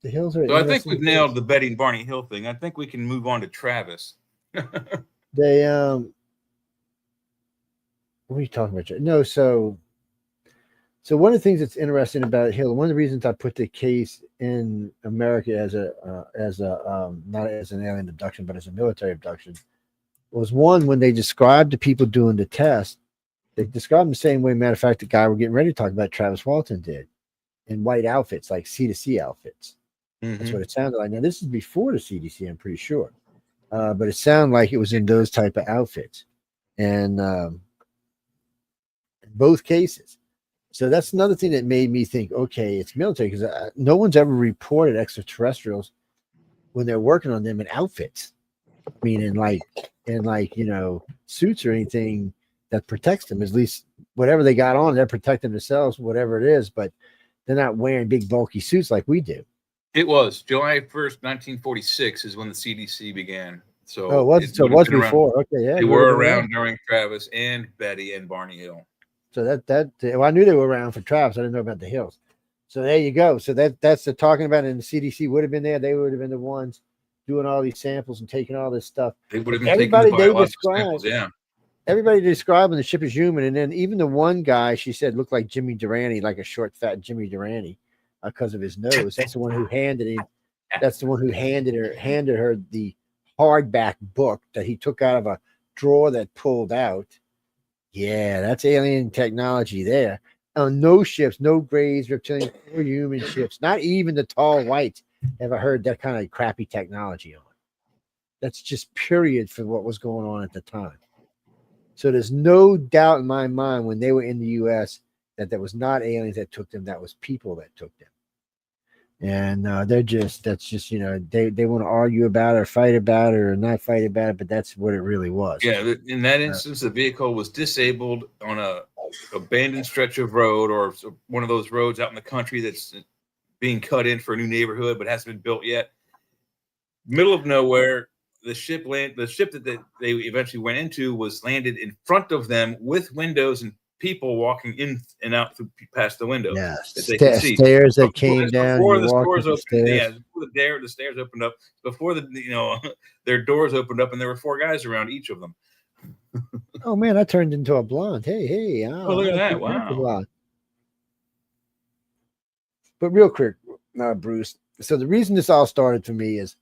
Hills are. So I think we've nailed the Betty and Barney Hill thing. I think we can move on to Travis. They what are you talking about? No, so one of the things that's interesting about Hill, one of the reasons I put the case in America as not as an alien abduction, but as a military abduction, was one, when they described the people doing the test, they described them the same way. Matter of fact, the guy we're getting ready to talk about, Travis Walton, did, in white outfits, like C2C outfits. Mm-hmm. That's what it sounded like. Now, this is before the CDC, I'm pretty sure. But it sounded like it was in those type of outfits. And in both cases. So that's another thing that made me think, okay, it's military, because no one's ever reported extraterrestrials when they're working on them in outfits. I mean, in suits or anything that protects them. At least whatever they got on, they're protecting themselves, whatever it is, but they're not wearing big bulky suits like we do. It was July 1st, 1946 is when the CDC began. So it was before. Okay, yeah. They were around during Travis and Betty and Barney Hill. So well, I knew they were around for Travis. I didn't know about the Hills. So there you go. So that's the talking about, and the CDC would have been there. They would have been the ones doing all these samples and taking all this stuff. They would have been taking the biological samples, yeah. Everybody describing the ship as human, and then even the one guy, she said, looked like Jimmy Durante, like a short, fat Jimmy Durante, because of his nose. That's the one who handed him. That's the one who handed her the hardback book that he took out of a drawer that pulled out. Yeah, that's alien technology there. No ships, no Greys, reptilian, or human ships. Not even the tall whites ever heard that kind of crappy technology on. That's just period for what was going on at the time. So there's no doubt in my mind when they were in the U.S. that there was not aliens that took them. That was people that took them. And that's just, they want to argue about it or fight about it or not fight about it, but that's what it really was. Yeah, in that instance, the vehicle was disabled on a abandoned stretch of road or one of those roads out in the country that's being cut in for a new neighborhood but hasn't been built yet. Middle of nowhere, the ship that they eventually went into was landed in front of them with windows and people walking in and out past the windows. Yeah, that they could see. Stairs that came down. Before the doors opened, before the stairs opened up, before their doors opened up, and there were 4 guys around each of them. Oh man, I turned into a blonde. Hey! Oh, look at that! Wow. But real quick, Bruce. So the reason this all started for me is,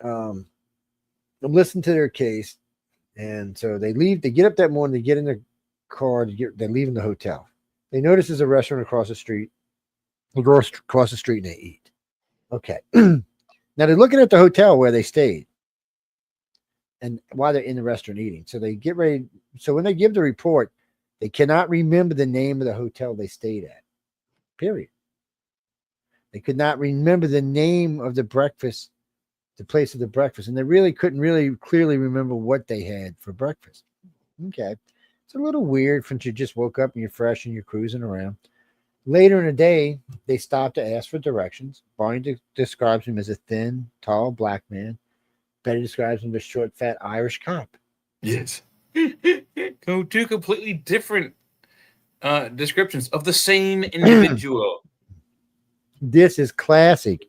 I'm listening to their case, and so they leave. They get up that morning. They get in their car. They're leaving the hotel. They notice there's a restaurant across the street. They go across the street and they eat. Okay. Now they're looking at the hotel where they stayed, and while they're in the restaurant eating, so they get ready. So when they give the report, they cannot remember the name of the hotel they stayed at. Period. They could not remember the name of the breakfast, the place of the breakfast, and they really couldn't really clearly remember what they had for breakfast. Okay. It's a little weird since you just woke up and you're fresh and you're cruising around. Later in the day, they stop to ask for directions. Barney describes him as a thin, tall black man. Betty describes him as a short, fat Irish cop. Yes. Two completely different descriptions of the same individual. This is classic.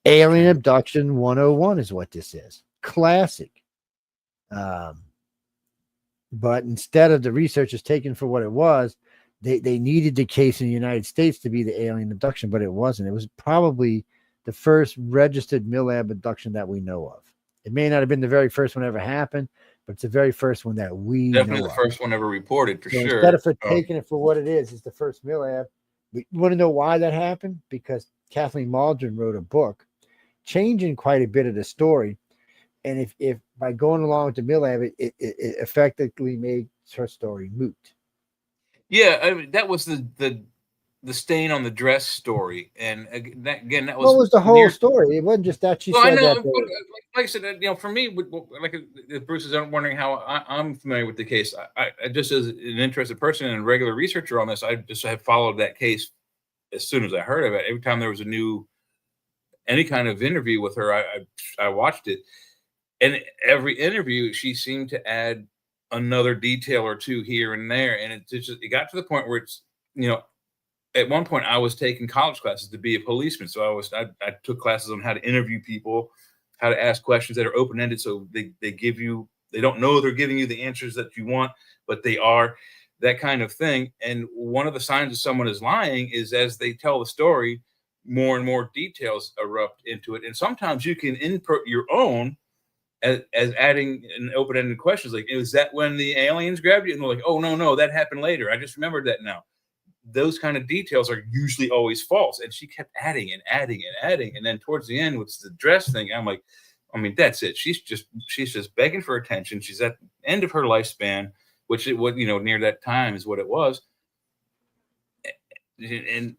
Alien Abduction 101 is what this is. Classic. But instead of the researchers taken for what it was, they needed the case in the United States to be the alien abduction, but it wasn't. It was probably the first registered MILAB abduction that we know of. It may not have been the very first one ever happened, but it's the very first one that we definitely know the first one ever reported for sure. Instead of taking it for what it is, it's the first MILAB. You want to know why that happened? Because Kathleen Maldron wrote a book changing quite a bit of the story. And if by going along with the MILAB, it effectively made her story moot. Yeah, I mean, that was the stain on the dress story, and that was. What was the whole story? It wasn't just that she said that. Like I said, for me, like Bruce is wondering how I'm familiar with the case. I just as an interested person and a regular researcher on this, I just have followed that case as soon as I heard of it. Every time there was any kind of interview with her, I watched it. And every interview, she seemed to add another detail or two here and there. And it got to the point where it's, at one point I was taking college classes to be a policeman. So I took classes on how to interview people, how to ask questions that are open-ended. So they don't know they're giving you the answers that you want, but they are, that kind of thing. And one of the signs that someone is lying is as they tell the story, more and more details erupt into it. And sometimes you can input your own as adding an open-ended questions like, is that when the aliens grabbed you? And they're like, oh, no, that happened later. I just remembered that now. Those kind of details are usually always false. And she kept adding and adding and adding. And then towards the end, with the dress thing, I'm like, that's it. She's just begging for attention. She's at the end of her lifespan, which it would, near that time is what it was. And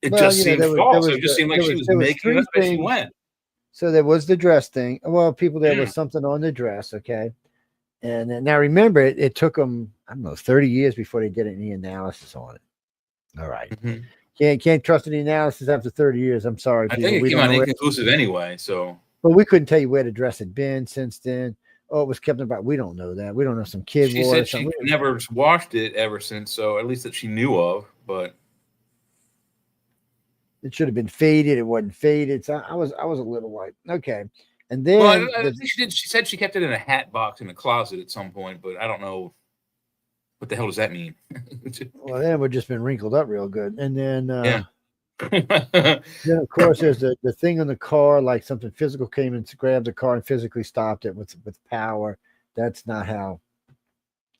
it just seemed false. It just seemed like she was making it up as she went. So there was the dress thing. Well, there was something on the dress, okay? And then, now remember, it took them, 30 years before they did any analysis on it. All right. Mm-hmm. Can't trust any analysis after 30 years. I'm sorry. I think it came out inconclusive anyway, so. But we couldn't tell you where the dress had been since then. Oh, it was kept about. We don't know that. We don't know, some kid wore it. She said she never washed it ever since, so at least that she knew of, but. It should have been faded. It wasn't faded. So I was a little white. Okay. And then I think she did. She said she kept it in a hat box in the closet at some point, but I don't know what the hell does that mean. Well, then it would just been wrinkled up real good. And then then of course there's the thing on the car, like something physical came and grabbed the car and physically stopped it with power. That's not how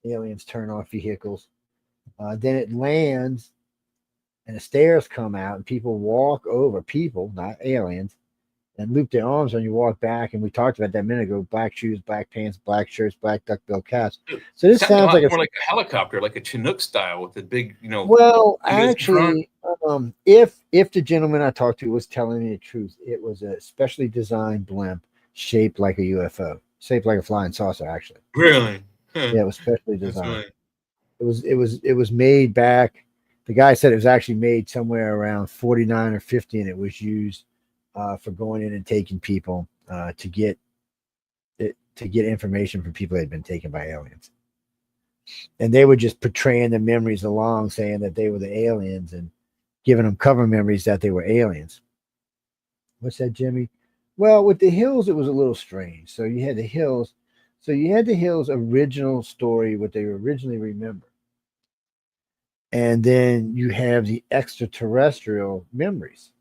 aliens turn off vehicles. Then it lands. And the stairs come out and people walk over, not aliens, and loop their arms when you walk back. And we talked about that a minute ago, black shoes, black pants, black shirts, black duckbill caps. So this sounds like more like a helicopter, like a Chinook style with the big, Well, actually, If the gentleman I talked to was telling me the truth, it was a specially designed blimp shaped like a UFO, shaped like a flying saucer. Actually, Really? yeah, it was specially That's designed. funny. It was made back. The guy said it was actually made somewhere around 49 or 50, and it was used for going in and taking people to get information from people that had been taken by aliens. And they were just portraying the memories along, saying that they were the aliens and giving them cover memories that they were aliens. What's that, Jimmy? Well, with the Hills, it was a little strange. So you had the Hills. So you had the Hills' original story, what they originally remember. And then you have the extraterrestrial memories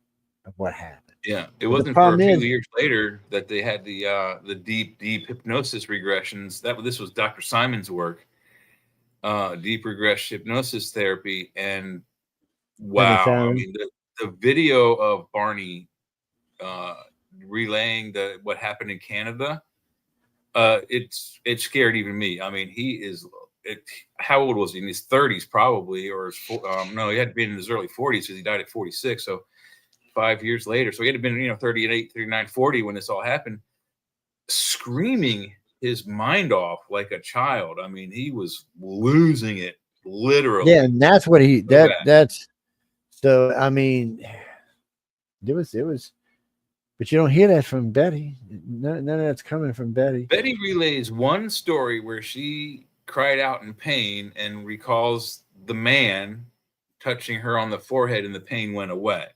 of what happened. Yeah, it But wasn't for a few years later that they had the deep hypnosis regressions. This was Dr. Simon's work, deep regress hypnosis therapy, and wow, I mean the video of Barney relaying what happened in Canada, it scared even me. I mean, how old was he? In his 30s, probably, or no, he had been in his early 40s because he died at 46. So 5 years later, so he had been 38, 39, 40 when this all happened, screaming his mind off like a child. I mean, he was losing it literally. Yeah, and that's what that's. So I mean, it was. But you don't hear that from Betty. None of that's coming from Betty. Betty relays one story where she cried out in pain and recalls the man touching her on the forehead and the pain went away.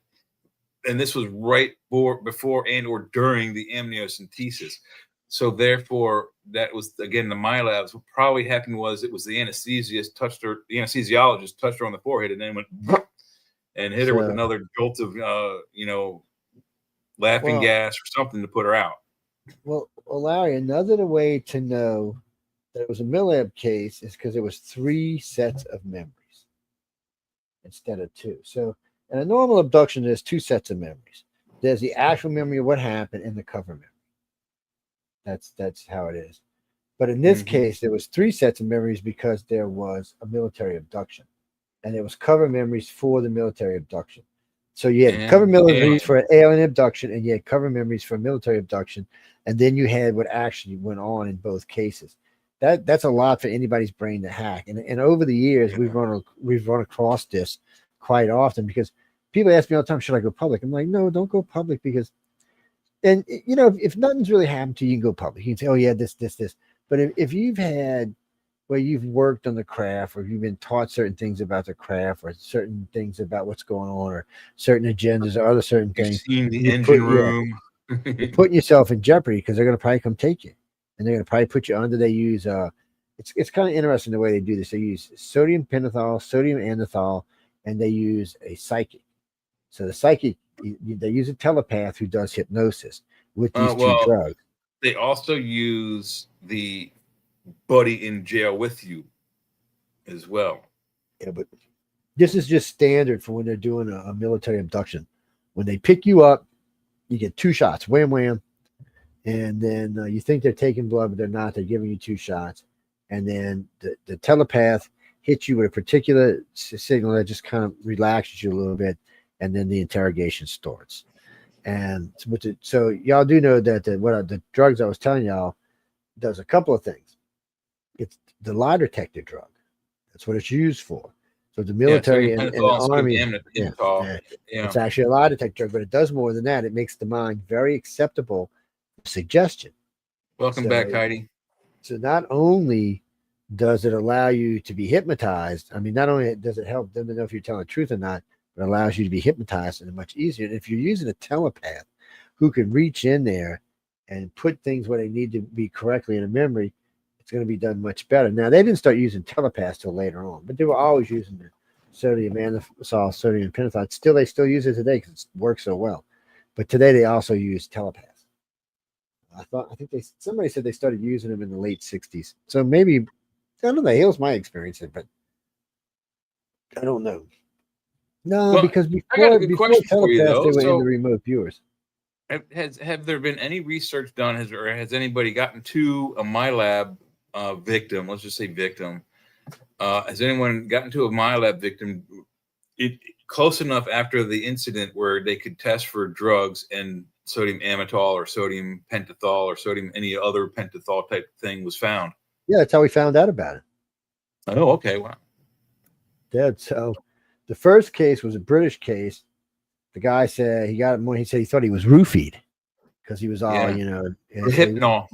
And this was right before and or during the amniocentesis. So therefore, that was, again, the MyLabs. What probably happened was it was the anesthesiologist touched her on the forehead and then went and hit her with another jolt of, laughing gas or something to put her out. Well, Larry, another way to know that it was a MyLab case is because there was 3 sets of memories instead of 2. So in a normal abduction, there's 2 sets of memories. There's the actual memory of what happened and the cover memory. That's how it is. But in this case, there was 3 sets of memories because there was a military abduction, and there was cover memories for the military abduction. So you had cover memories for an alien abduction, and you had cover memories for a military abduction, and then you had what actually went on in both cases. That's a lot for anybody's brain to hack. And over the years, we've run across this quite often because people ask me all the time, should I go public? I'm like, no, don't go public because, and if nothing's really happened to you, you can go public. You can say, oh yeah, this. But if you've had where you've worked on the craft, or you've been taught certain things about the craft, or certain things about what's going on, or certain agendas, or other certain things, seen the engine room. You're putting yourself in jeopardy because they're going to probably come take you, and they're going to probably put you under. They use it's kind of interesting the way they do this. They use sodium pentothal, sodium anethol, and they use a psychic. So the psychic, they use a telepath who does hypnosis with these 2 drugs. They also use the buddy in jail with you as well. Yeah, but this is just standard for when they're doing a military abduction. When they pick you up, you get 2 shots, wham, wham. And then you think they're taking blood, but they're not. They're giving you 2 shots. And then the telepath hits you with a particular signal that just kind of relaxes you a little bit. And then the interrogation starts. And so y'all do know that the drugs I was telling y'all does a couple of things. It's the lie detector drug. That's what it's used for. So the military and the army, it's actually a lie detector drug, but it does more than that. It makes the mind very acceptable to suggestion. Welcome back, Heidi. So not only does it allow you to be hypnotized, I mean, not only does it help them to know if you're telling the truth or not, but it allows you to be hypnotized and much easier. And if you're using a telepath who can reach in there and put things where they need to be correctly in a memory, it's going to be done much better. Now, they didn't start using telepaths till later on, but they were always using the sodium anethol, sodium pentothal. They still use it today because it works so well. But today they also use telepaths. Somebody said they started using them in the late 60s. So maybe, I don't know, here's my experience, but I don't know. No, because before telepaths, they were in the remote viewers. Have there been any research done? Has anybody gotten to a MyLab victim? Let's just say victim. Has anyone gotten to a MyLab victim? close enough after the incident where they could test for drugs, and sodium amytal or sodium pentothal or sodium any other pentothal type thing was found. Yeah, that's how we found out about it. Oh, okay. Wow. Dead. So the first case was a British case. The guy said he got more. He said he thought he was roofied because he was all, Hypnol.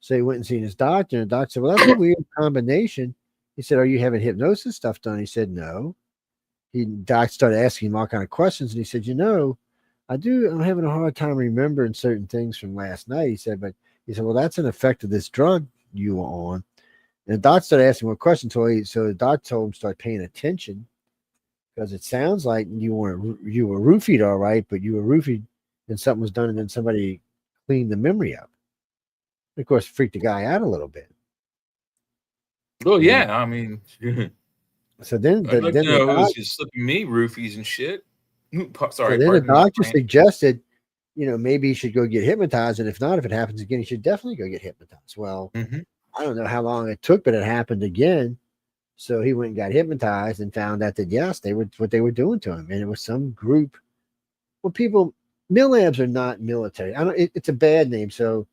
So he went and seen his doctor, and the doctor said, well, that's a weird combination. He said, are you having hypnosis stuff done? He said, no. Doc started asking him all kind of questions, and he said, I'm having a hard time remembering certain things from last night. He said, well, that's an effect of this drug you were on. And the doc started asking more questions. So the doc told him start paying attention, because it sounds like you were roofied all right, but you were roofied and something was done, and then somebody cleaned the memory up. Of course, freaked the guy out a little bit. Well, yeah, I mean, so then I'd like to know who's just slipping me roofies and shit. Sorry. So then the doctor suggested, maybe he should go get hypnotized, and if not, if it happens again, he should definitely go get hypnotized. Well, I don't know how long it took, but it happened again. So he went and got hypnotized and found out that yes, they were what they were doing to him, and it was some group. Well, MILABs are not military. It's a bad name, so.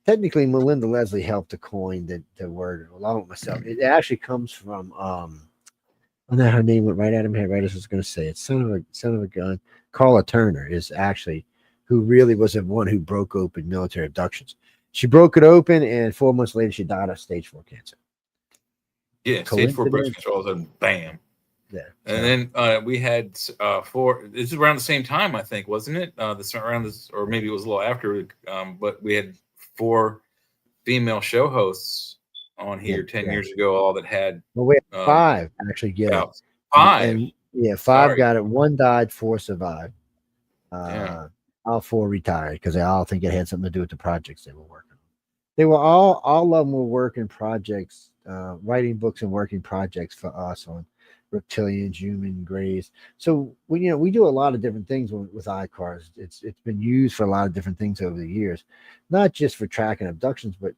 Technically, Melinda Leslie helped to coin the word along with myself. It actually comes from I know her name went right out of my head, right as I was going to say it. Son of a gun. Carla Turner is actually who really was the one who broke open military abductions. She broke it open, and 4 months later, she died of stage 4 cancer. Yeah, stage 4 breast cancer, all of a sudden, bam. Yeah. And then we had 4. This is around the same time, I think, wasn't it? Around this, or maybe it was a little after. But we had 4 female show hosts on here 10 years ago, all that had. Well, we had 5 actually get it. 5. And, 5 got it. 1 died, 4 survived. All 4 retired because they all think it had something to do with the projects they were working on. They were all of them were working projects, writing books and working projects for us on reptilians, human grays. So we do a lot of different things with iCars. It's been used for a lot of different things over the years, not just for tracking abductions, but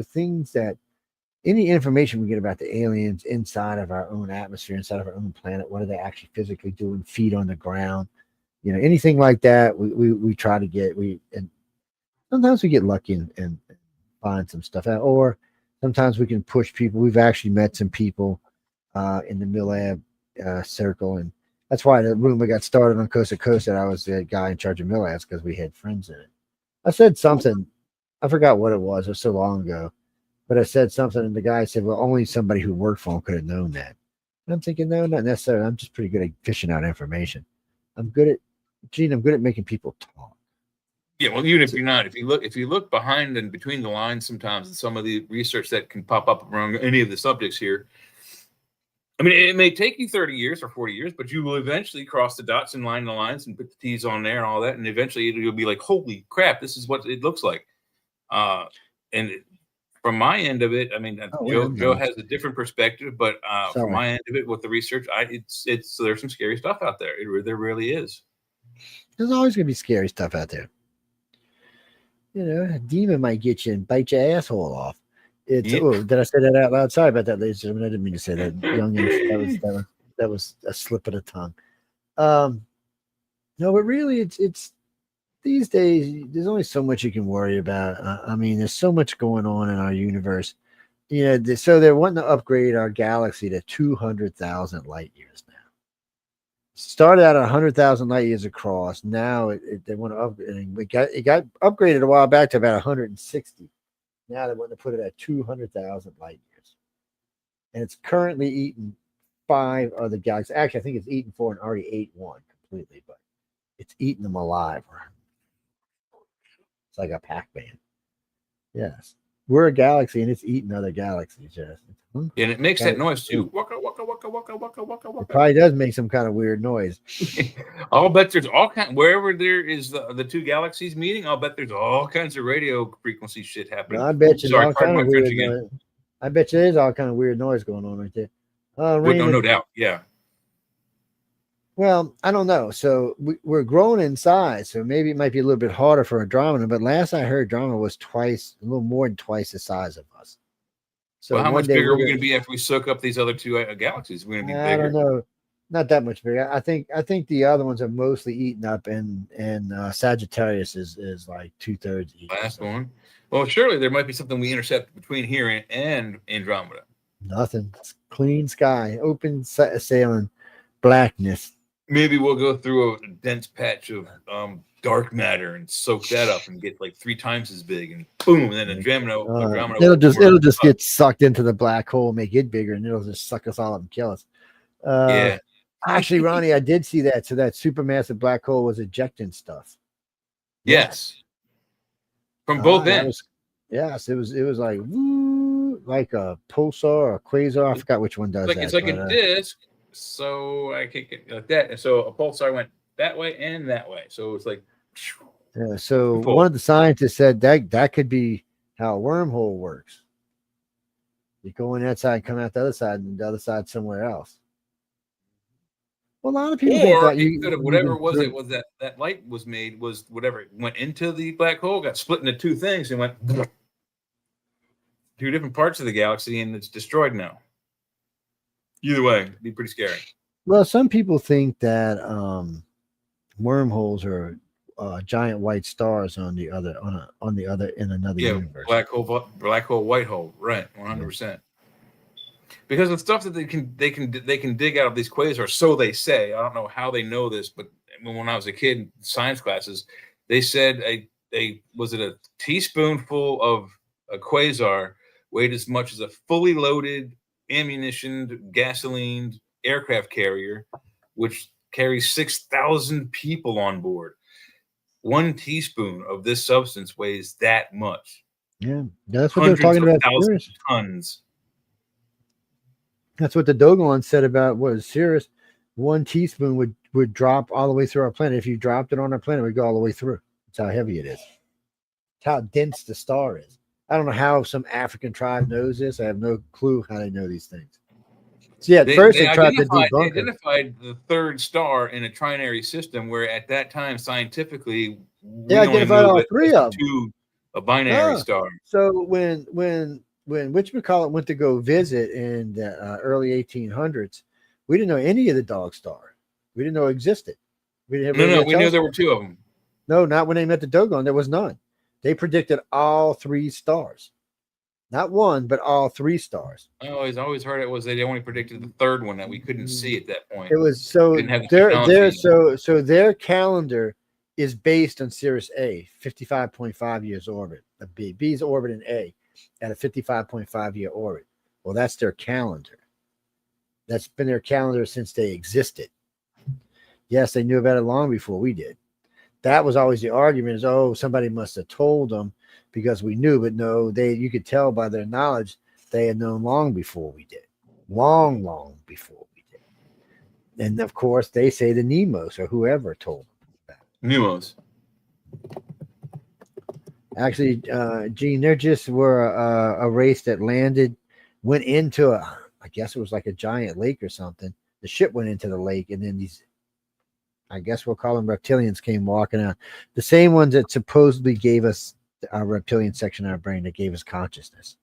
things that any information we get about the aliens inside of our own atmosphere, inside of our own planet. What are they actually physically doing? Feet on the ground, anything like that. We try to get and sometimes we get lucky and find some stuff out, or sometimes we can push people. We've actually met some people in the MILAB circle, and that's why the rumor got started on Coast to Coast that I was the guy in charge of MILABs, because we had friends in it. I said something, I forgot what it was so long ago, but I said something, and the guy said, well, only somebody who worked for him could have known that. And I'm thinking, no, not necessarily. I'm just pretty good at fishing out information. I'm good at making people talk. Yeah, well, even if you're not, if you look behind and between the lines sometimes, and some of the research that can pop up around any of the subjects here, I mean, it may take you 30 years or 40 years, but you will eventually cross the dots and line the lines and put the T's on there and all that. And eventually you'll be like, holy crap, this is what it looks like. And from my end of it, I mean, Joe has a different perspective, but from my end of it with the research, there's some scary stuff out there. There really is. There's always going to be scary stuff out there. A demon might get you and bite your asshole off. Did I say that out loud? Sorry about that, ladies and gentlemen. I didn't mean to say that. That was a slip of the tongue. No, but really, it's these days. There's only so much you can worry about. I mean, there's so much going on in our universe. So they're wanting to upgrade our galaxy to 200,000 light years now. Started out at 100,000 light years across. Now they want to upgrade. It got upgraded a while back to about 160. Now they want to put it at 200,000 light years. And it's currently eaten 5 other galaxies. Actually, I think it's eaten 4 and already ate 1 completely, but it's eating them alive. It's like a Pac-Man. Yes. We're a galaxy and it's eating other galaxies. Yes. And it makes that noise too. Waka, waka, waka, waka, waka, waka, waka. It probably does make some kind of weird noise. I'll bet there's wherever there is the 2 galaxies meeting, I'll bet there's all kinds of radio frequency shit happening. I bet you all kind of weird noise. I bet you there's all kind of weird noise going on right there. No doubt. Yeah. Well, I don't know. So we're growing in size, so maybe it might be a little bit harder for Andromeda. But last I heard, Andromeda was a little more than twice the size of us. So how much bigger are we going to be after we soak up these other 2 galaxies? We're going to be bigger. I don't know. Not that much bigger. I think the other ones are mostly eaten up, and Sagittarius is like 2/3 eaten. Last one. Well, surely there might be something we intercept between here and Andromeda. Nothing. It's clean sky, open sailing, blackness. Maybe we'll go through a dense patch of dark matter and soak that up and get like 3 times as big, and boom, and then Andromeda. It'll just get sucked into the black hole, make it bigger, and it'll just suck us all up and kill us. Yeah. Actually, Ronnie, I did see that. So that supermassive black hole was ejecting stuff. Yes. From both ends. Yes, it was like woo, like a pulsar or a quasar. I forgot which one does that. It's like a disc. So I kick it like that, and so a pulsar went that way and that way. So it's like. Yeah. So one of the scientists said that could be how a wormhole works. You go in that side, come out the other side, and the other side somewhere else. Well, a lot of people think that you could have whatever it was. It was that light was made was whatever it went into the black hole, got split into 2 things, and went 2 different parts of the galaxy, and it's destroyed now. Either way, it'd be pretty scary. Well, some people think that wormholes are giant white stars on the other in another universe. Black hole, white hole, right? 100%. Because the stuff that they can dig out of these quasars, so they say. I don't know how they know this, but when I was a kid in science classes, they said a teaspoonful of a quasar weighed as much as a fully loaded, ammunitioned, gasoline aircraft carrier, which carries 6,000 people on board. 1 teaspoon of this substance weighs that much. Yeah, that's what they're talking about. Tons. That's what the Dogon said about Sirius. 1 teaspoon would drop all the way through our planet. If you dropped it on our planet, it would go all the way through. That's how heavy it is. It's how dense the star is. I don't know how some African tribe knows this. I have no clue how they know these things. So yeah, they tried to debunk it. They identified the 3rd star in a trinary system, where at that time, scientifically, they identified all 3 of them. 2 a binary star. So when whatchamacallit went to go visit in the early 1800s, we didn't know any of the dog star. We didn't know it existed. We didn't have we knew there were 2 of them. No, not when they met the Dogon. There was none. They predicted all 3 stars. Not 1, but all 3 stars. I always heard it was they only predicted the 3rd one that we couldn't see at that point. It was so their calendar is based on Sirius A, 55.5 years orbit. A B. B's orbiting A at a 55.5 year orbit. Well, that's their calendar. That's been their calendar since they existed. Yes, they knew about it long before we did. That was always the argument: is somebody must have told them because we knew. But no, you could tell by their knowledge they had known long before we did. Long before we did. And of course, they say the Nemos or whoever told them that. Nemos. Actually, Gene, there just were a race that went into I guess it was like a giant lake or something. The ship went into the lake, and then these, I guess we'll call them reptilians, came walking out. The same ones that supposedly gave us our reptilian section of our brain that gave us consciousness.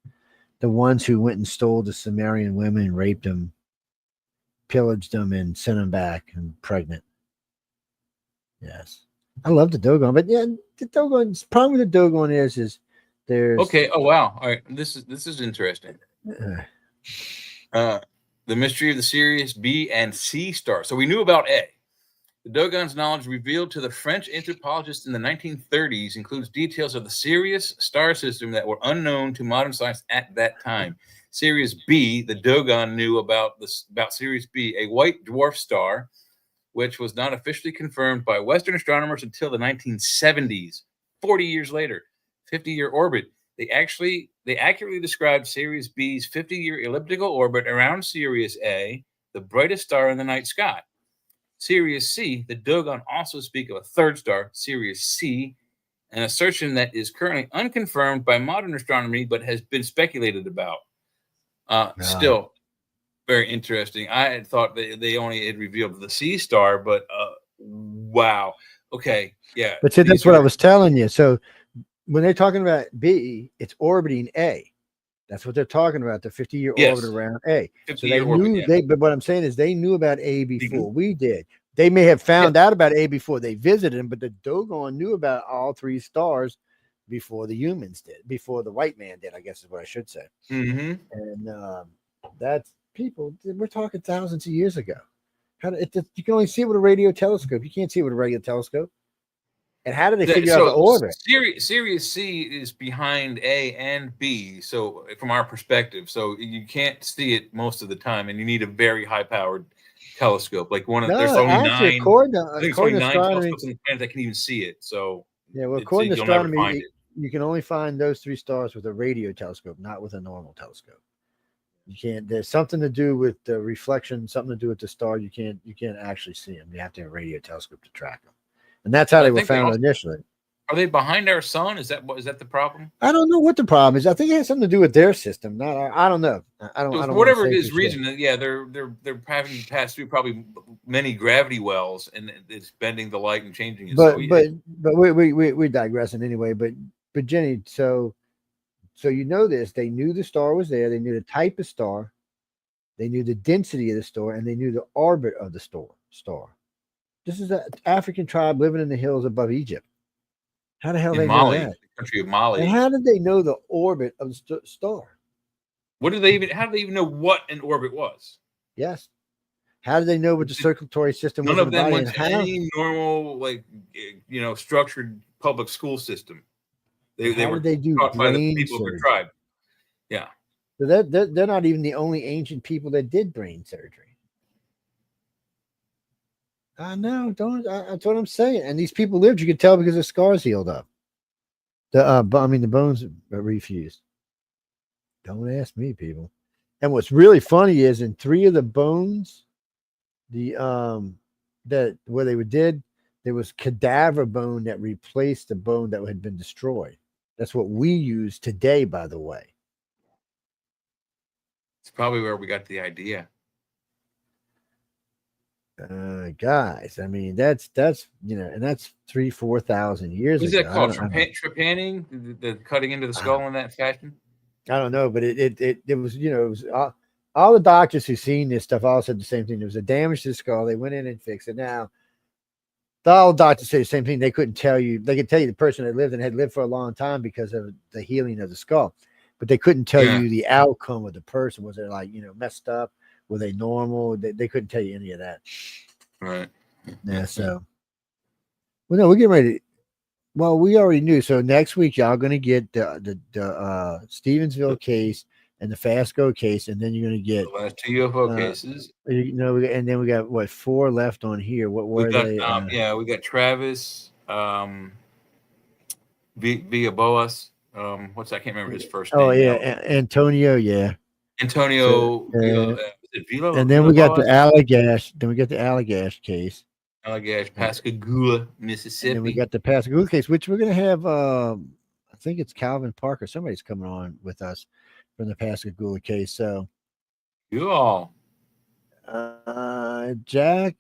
The ones who went and stole the Sumerian women and raped them, pillaged them, and sent them back and pregnant. Yes. I love the Dogon, but yeah, the problem with the Dogon is there's okay. Oh wow! All right, this is interesting. The mystery of the Sirius B and C star. So we knew about A. The Dogon's knowledge revealed to the French anthropologists in the 1930s includes details of the Sirius star system that were unknown to modern science at that time. Sirius B, the Dogon knew about Sirius B, a white dwarf star, which was not officially confirmed by Western astronomers until the 1970s, 40 years later, 50-year orbit. They accurately described Sirius B's 50-year elliptical orbit around Sirius A, the brightest star in the night sky. Sirius C, the Dogon also speak of a 3rd star, Sirius C, an assertion that is currently unconfirmed by modern astronomy but has been speculated about. Still very interesting. I had thought they only had revealed the C star, but wow. Okay, yeah. But see, that's what I was telling you. So when they're talking about B, it's orbiting A. That's what they're talking about, the 50-year Yes. orbit around A. So 50-year they orbit, knew yeah. but what I'm saying is they knew about A before we did. They may have found out about A before they visited him, but the Dogon knew about all three stars before the humans did, before the white man did, I guess is what I should say. Mm-hmm. And that's people, we're talking thousands of years ago. You can only see it with a radio telescope. You can't see it with a regular telescope. And how did they figure out the orbit? Sirius C is behind A and B. So from our perspective, so you can't see it most of the time, and you need a very high-powered telescope. Like there's only nine. According telescopes on the planet that can even see it. So yeah, well, according to you'll never find astronomy, it. you can only find those three stars with a radio telescope, not with a normal telescope. You can't. There's something to do with the reflection, something to do with the star. You can't actually see them. You have to have a radio telescope to track them. And that's how they were found initially. Are they behind our sun? Is that the problem? I don't know what the problem is. I think it has something to do with their system. I don't know. I don't. Whatever it is, reason. Yeah, they're having to pass through probably many gravity wells, and it's bending the light and changing it. But we're digressing anyway. But Jenny, so you know this. They knew the star was there. They knew the type of star. They knew the density of the star, and they knew the orbit of the star. This is an African tribe living in the hills above Egypt. How the hell they know that? The country of Mali. And how did they know the orbit of the star? How did they even know what an orbit was? Yes. How did they know what the circulatory system was? None of them went to any normal, structured public school system. They were taught by the people of their tribe. Yeah. So they're not even the only ancient people that did brain surgery. I know, that's what I'm saying. And these people lived, you could tell because the scars healed up. The bones refused. Don't ask me, people. And what's really funny is in 3 of the bones, where they did, there was cadaver bone that replaced the bone that had been destroyed. That's what we use today, by the way. It's probably where we got the idea. Guys, I mean that's and that's 3,000-4,000 years ago. Is that called trepanning? The cutting into the skull in that fashion? I don't know, but it was it was all the doctors who seen this stuff all said the same thing. There was a damage to the skull. They went in and fixed it. Now, all doctors say the same thing. They couldn't tell you. They could tell you the person had lived for a long time because of the healing of the skull, but they couldn't tell you the outcome of the person. Was it messed up? Were they normal? They couldn't tell you any of that. Right. Yeah. So, well, no, we're getting ready. Well, we already knew. So next week, y'all going to get the Stephenville case and the Pascagoula case, and then you're going to get the last 2 UFO cases. And then we got 4 left on here. What were they? We got Travis, via Boas. What's that? I can't remember his first name. Oh yeah, Antonio. Yeah. Antonio. Vilas, and then we got the Allagash. Then we got the Allagash case. Allagash, Pascagoula, Mississippi. And then we got the Pascagoula case, which we're going to have. I think it's Calvin Parker. Somebody's coming on with us from the Pascagoula case. So, you all, Jack.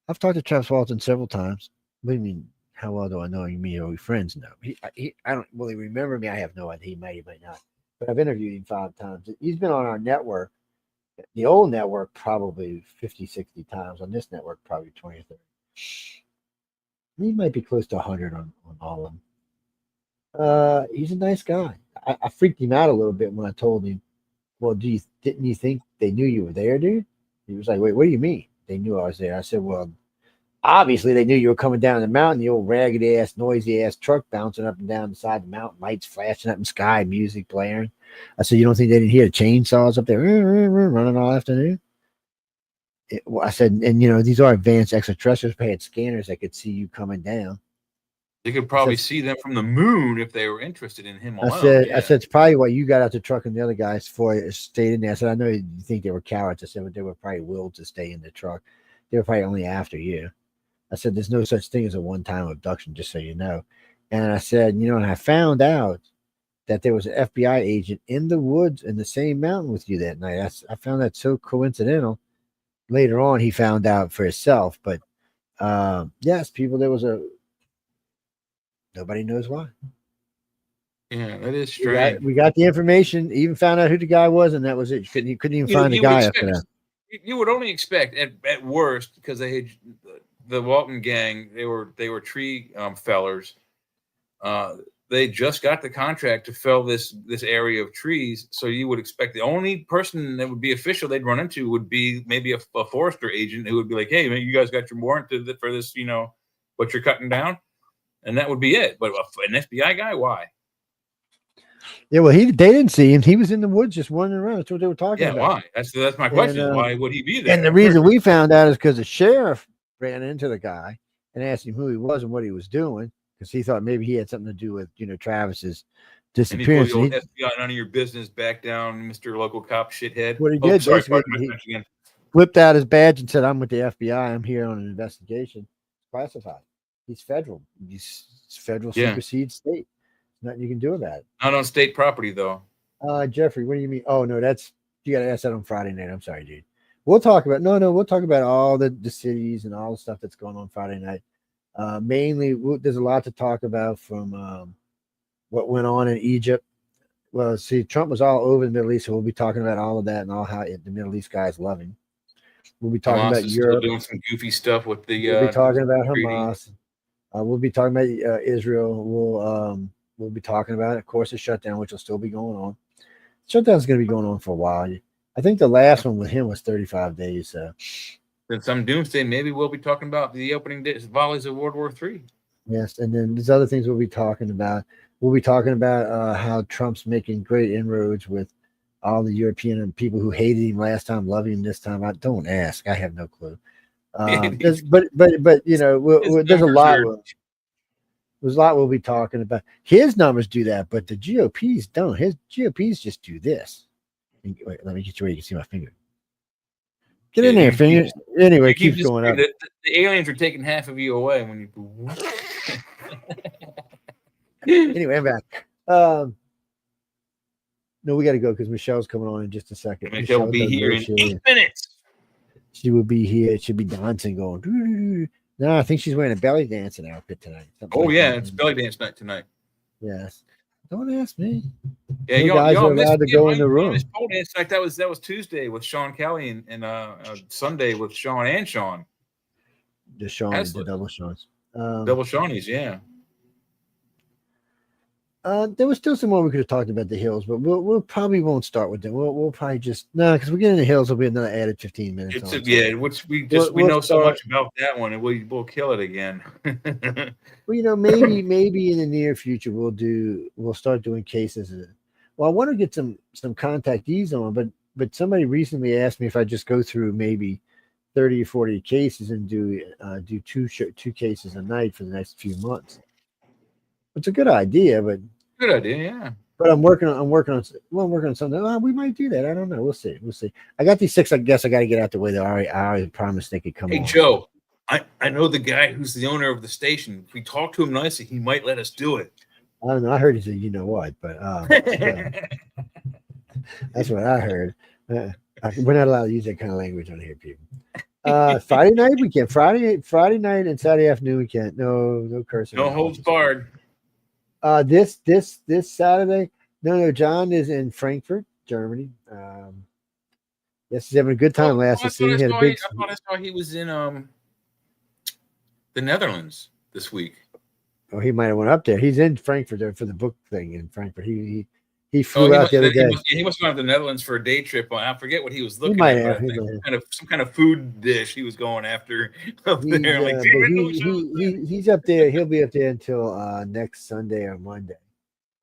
I've talked to Travis Walton several times. What do you mean? How well do I know you? Mean, are we friends? No, I don't really remember me. I have no idea. He might not. But I've interviewed him 5 times. He's been on our network, the old network, probably 50, 60 times. On this network, probably 20 or 30. He might be close to 100 on all of them. He's a nice guy. I freaked him out a little bit when I told him, well, didn't you think they knew you were there, dude? He was like, wait, what do you mean? They knew I was there. I said, well, obviously they knew you were coming down the mountain, the old raggedy ass, noisy ass truck bouncing up and down the side of the mountain, lights flashing up in the sky, music blaring. I said, you don't think they didn't hear the chainsaws up there running all afternoon? I said, and these are advanced extraterrestrials. They had scanners that could see you coming down. They could probably see them from the moon if they were interested in him alone. I said, it's probably why you got out the truck and the other guys stayed in there. I said, I know you think they were cowards. I said, but they were probably willed to stay in the truck. They were probably only after you. I said, there's no such thing as a one-time abduction, just so you know. And I said, and I found out that there was an FBI agent in the woods in the same mountain with you that night. I found that so coincidental. Later on, he found out for himself. But, yes, people, nobody knows why. Yeah, that is strange. We got the information, even found out who the guy was, and that was it. You couldn't even find the guy after that. You would only expect at worst, because they had the Walton gang, they were tree fellers. They just got the contract to fell this area of trees, so you would expect the only person that would be official they'd run into would be maybe a forester agent who would be like, "Hey, man, you guys got your warrant for this, what you're cutting down," and that would be it. But an FBI guy, why? Yeah, well, they didn't see him. He was in the woods just wandering around. That's what they were talking about. Yeah, why? That's my question. And, why would he be there? And the reason we found out is because the sheriff ran into the guy and asked him who he was and what he was doing, because he thought maybe he had something to do with Travis's disappearance. And he told the FBI, none of your business, back down, Mr. Local Cop shithead. What he did, sorry, he flipped out his badge and said, "I'm with the FBI. I'm here on an investigation. It's classified. He's federal. He's federal supersedes state. Nothing you can do about it." Not on state property, though. Jeffrey, what do you mean? Oh, no, you got to ask that on Friday night. I'm sorry, dude. We'll talk about we'll talk about all the cities and all the stuff that's going on Friday night. Mainly, there's a lot to talk about from what went on in Egypt. Well, see, Trump was all over the Middle East, so we'll be talking about all of that and all how the Middle East guys love him. We'll be talking about Europe. Doing some goofy stuff with the. We'll be talking about Hamas. We'll be talking about Israel. We'll be talking about, of course, the shutdown, which will still be going on. Shutdown's going to be going on for a while. I think the last one with him was 35 days. So. Then some doomsday, maybe we'll be talking about the opening days, volleys of World War III. Yes, and then there's other things we'll be talking about. We'll be talking about how Trump's making great inroads with all the European people who hated him last time, loving him this time. I don't ask. I have no clue. But there's a lot. There's a lot we'll be talking about. His numbers do that, but the GOP's don't. His GOP's just do this. Wait, let me get you where you can see my finger. Get in there, fingers. Anyway, it keeps going up. The aliens are taking half of you away when you. Anyway, I'm back. No, we got to go because Michelle's coming on in just a second. Michelle will be here in 8 minutes. She will be here. She'll be dancing, going. Doo-doo-doo. No, I think she's wearing a belly dancing outfit tonight. It's belly dance night tonight. Yes. Don't ask me. Yeah, you guys are allowed to go in the room. Pole dance night. That was Tuesday with Sean Kelly and Sunday with Sean and Sean. The double Seans. Double Shawnees, yeah. There was still some more we could have talked about the hills, but we'll probably won't start with them. We'll probably just because we get in the hills, will be another added 15 minutes. Which we know so much about that one, and we'll kill it again. Well, maybe in the near future we'll start doing cases. Well, I want to get some contactees on, but somebody recently asked me if I just go through maybe 30 or 40 cases and do two cases a night for the next few months. It's a good idea, but. Good idea, yeah. But I'm working on something. We might do that. I don't know. We'll see. I got these 6. I guess I got to get out the way. I already promised they could come. Hey, Joe, I know the guy who's the owner of the station. If we talk to him nicely, he might let us do it. I don't know. I heard he said, "You know what?" But that's what I heard. We're not allowed to use that kind of language on here, people. Friday night we can't. Friday night and Saturday afternoon we can't. No cursing. No holds barred. This Saturday. No. John is in Frankfurt, Germany. Yes, he's having a good time. I thought I saw he was in the Netherlands this week. Oh, he might have went up there. He's in Frankfurt there for the book thing in Frankfurt. He flew out the other day. He must have gone to the Netherlands for a day trip. I forget what he was looking at. Some kind of food dish he was going after up there. He's up there. He'll be up there until next Sunday or Monday.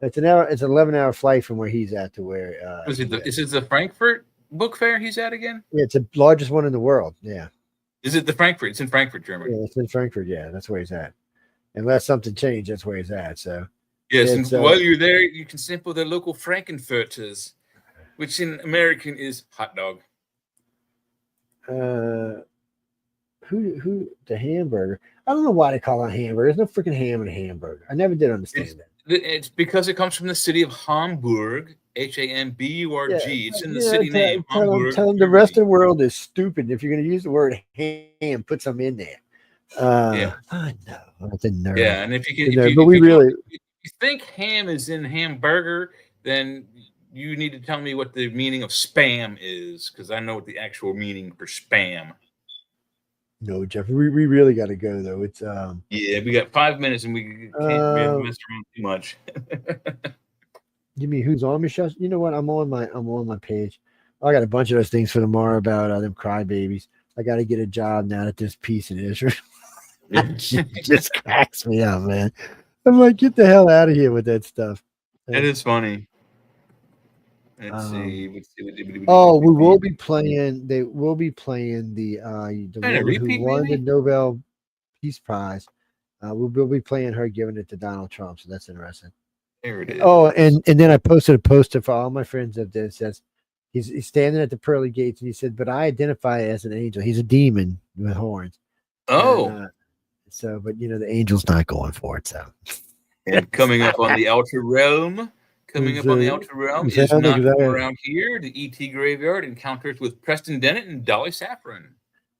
It's an 11-hour flight from where he's at to where. Is it the Frankfurt book fair he's at again? Yeah, it's the largest one in the world. Yeah. Is it the Frankfurt? It's in Frankfurt, Germany. Yeah, it's in Frankfurt. Yeah, that's where he's at. Unless something changed, that's where he's at. So. Yes, and while you're there, you can sample their local Frankenfurters, which in American is hot dog. Who the hamburger? I don't know why they call it a hamburger. There's no freaking ham in a hamburger. I never did understand that. It's because it comes from the city of Hamburg, Hamburg. It's in the city name. Tell them the rest of the world is stupid. If you're going to use the word ham, put some in there. I know. That's a nerd. Yeah, and if you you think ham is in hamburger, then you need to tell me what the meaning of spam is, because I know what the actual meaning for spam. No, Jeff, we really got to go though. It's Yeah, we got 5 minutes and we can't really mess around too much. Give me who's on me, Shush. You know what? I'm on my page. I got a bunch of those things for tomorrow about them crybabies. I got to get a job now that there's peace in Israel. It just cracks me up, man. I'm like, get the hell out of here with that stuff. It is funny. Let's see. Oh, we will be playing. They will be playing the woman who won the Nobel Peace Prize. We'll be playing her giving it to Donald Trump. So that's interesting. There it is. Oh, and then I posted a poster for all my friends up there that says he's standing at the pearly gates and he said, "But I identify as an angel. He's a demon with horns." Oh, and, but the angel's not going for it. So and coming up on the Outer Realm. Coming up on the Outer Realm is not around here. The E.T. Graveyard Encounters with Preston Dennett and Dolly Saffron.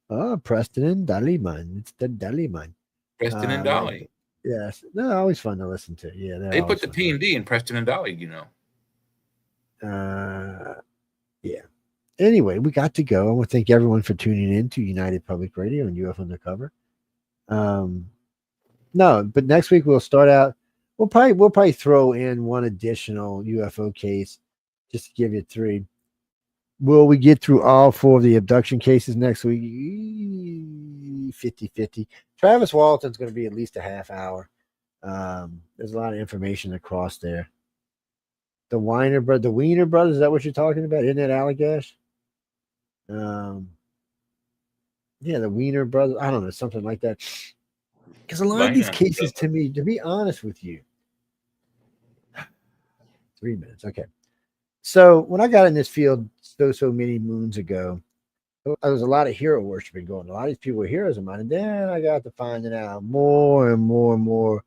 Oh, Preston and Dolly, man. It's the Dolly, man. Preston and Dolly. Yes. They're always fun to listen to. Yeah. They put the P&D in Preston and Dolly, Yeah. Anyway, we got to go. I want to thank everyone for tuning in to United Public Radio and UFO Undercover. No, but next week we'll start out. We'll probably throw in one additional UFO case just to give you 3. Will we get through all 4 of the abduction cases next week? 50-50. Travis Walton's going to be at least a half hour. There's a lot of information across there. The Wiener Brothers, is that what you're talking about? Isn't that Allagash? Yeah, the Wiener Brothers. I don't know, something like that. Because a lot of these cases, to me, to be honest with you, 3 minutes. Okay. So when I got in this field so many moons ago, there was a lot of hero worshiping going. A lot of these people were heroes of mine. And then I got to finding out more and more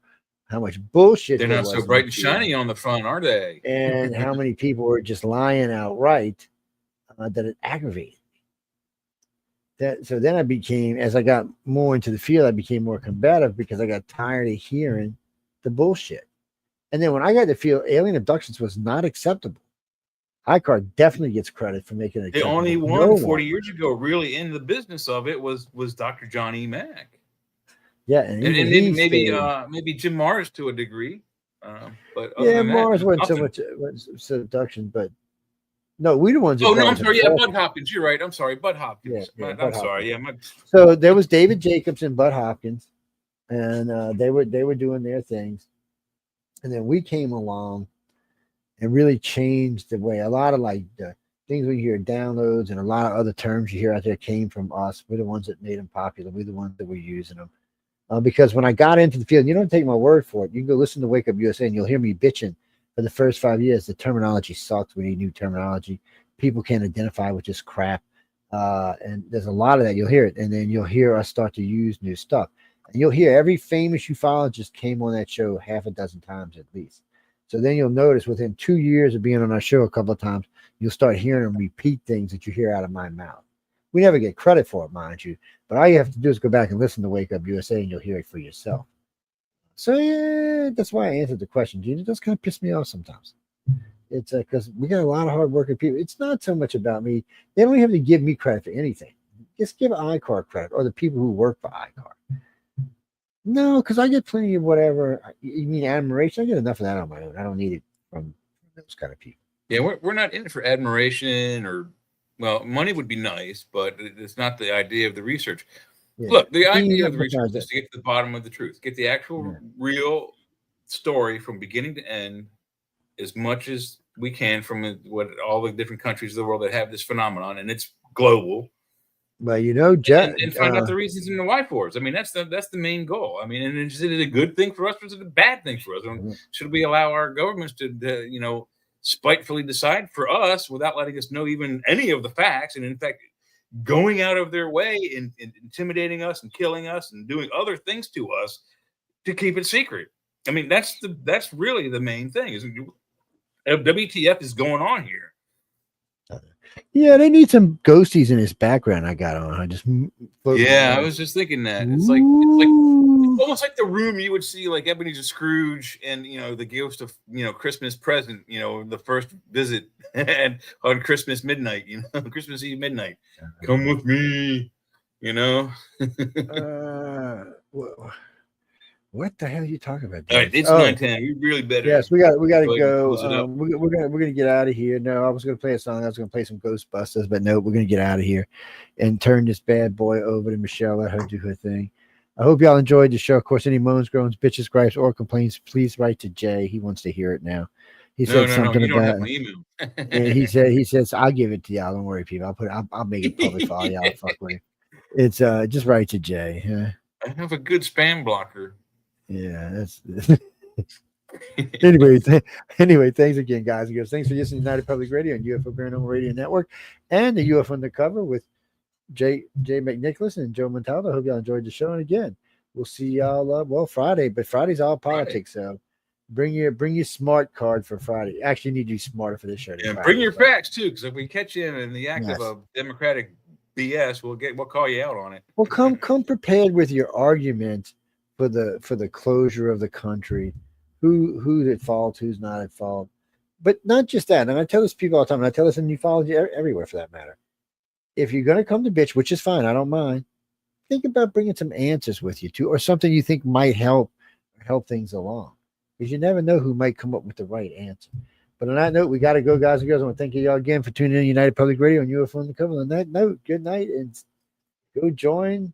how much bullshit. They're not so bright and shiny on the front, are they? And how many people were just lying outright that it aggravated. So then I became, as I got more into the field, I became more combative because I got tired of hearing the bullshit. And then when I got to feel alien abductions was not acceptable. ICAR definitely gets credit for making it. The only one 40 years ago really in the business of it was Dr. John E. Mack. Yeah, and maybe Jim Mars to a degree. But yeah, Mars wasn't so much seduction, but no, we the ones. Oh no, I'm sorry. Yeah, Bud Hopkins. You're right. I'm sorry, Bud Hopkins. Yeah, I'm sorry. Yeah, So there was David Jacobs and Bud Hopkins, and they were doing their things, and then we came along and really changed the way a lot of like the things we hear, downloads, and a lot of other terms you hear out there came from us. We're the ones that made them popular. We're the ones that were using them. Because when I got into the field, you don't take my word for it. You can go listen to Wake Up USA, and you'll hear me bitching. For the first 5 years, the terminology sucks. We need new terminology. People can't identify with this crap. And there's a lot of that. You'll hear it. And then you'll hear us start to use new stuff. And you'll hear every famous ufologist came on that show half a dozen times at least. So then you'll notice within 2 years of being on our show a couple of times, you'll start hearing them repeat things that you hear out of my mouth. We never get credit for it, mind you. But all you have to do is go back and listen to Wake Up USA, and you'll hear it for yourself. So yeah, that's why I answered the question, Gene. It does kind of piss me off sometimes. It's because we got a lot of hardworking people. It's not so much about me. They don't have to give me credit for anything. Just give ICAR credit or the people who work for ICAR. No, because I get plenty of whatever. You mean admiration? I get enough of that on my own. I don't need it from those kind of people. Yeah, we're not in it for admiration or, well, money would be nice, but it's not the idea of the research. Yeah. Look, the idea of the research is to get to the bottom of the truth, get the actual real story from beginning to end as much as we can from what all the different countries of the world that have this phenomenon, and it's global. Well, you know, Jeff, and find out the reasons and the why for it. I mean, that's the main goal. I mean, and is it a good thing for us or is it a bad thing for us? Should we allow our governments to spitefully decide for us without letting us know even any of the facts, and in fact going out of their way and intimidating us and killing us and doing other things to us to keep it secret? I mean, that's really the main thing. Is WTF is going on here? Yeah, they need some ghosties in his background. I got on. I just yeah, I was just thinking that it's almost like the room you would see like Ebenezer Scrooge and the ghost of Christmas present, the first visit and on Christmas midnight, Christmas Eve midnight. Come with me, What the hell are you talking about? All right, it's 9:10. We really better. Yes, we got to go. We're gonna get out of here. No, I was gonna play a song. I was gonna play some Ghostbusters, but no, we're gonna get out of here and turn this bad boy over to Michelle. Let her do her thing. I hope y'all enjoyed the show. Of course, any moans, groans, bitches, gripes, or complaints, please write to Jay. He wants to hear it now. He said something you don't about. Have my email. he says I'll give it to y'all. Don't worry, people. I'll make it public for all y'all. Fuck with it. It's just write to Jay. I have a good spam blocker. Yeah, that's anyway, thanks again, guys. Thanks for listening to United Public Radio and UFO Paranormal Radio Network and the UFO Undercover with Jay McNicholas and Joe Montaldo. I hope y'all enjoyed the show. And again, we'll see y'all Friday, but Friday's all politics, so bring your smart card for Friday. Actually, you need to be smarter for this show. And bring your facts too, because if we catch you in the act of a Democratic BS, we'll call you out on it. Well, come prepared with your argument for the closure of the country, who's at fault, who's not at fault, but not just that. And I tell this people all the time, and I tell this in ufology everywhere for that matter. If you're going to come to bitch, which is fine, I don't mind. Think about bringing some answers with you too, or something you think might help things along, because you never know who might come up with the right answer. But on that note, we got to go, guys and girls. I want to thank you all again for tuning in to United Public Radio and UFO Undercover. On that note, good night and go join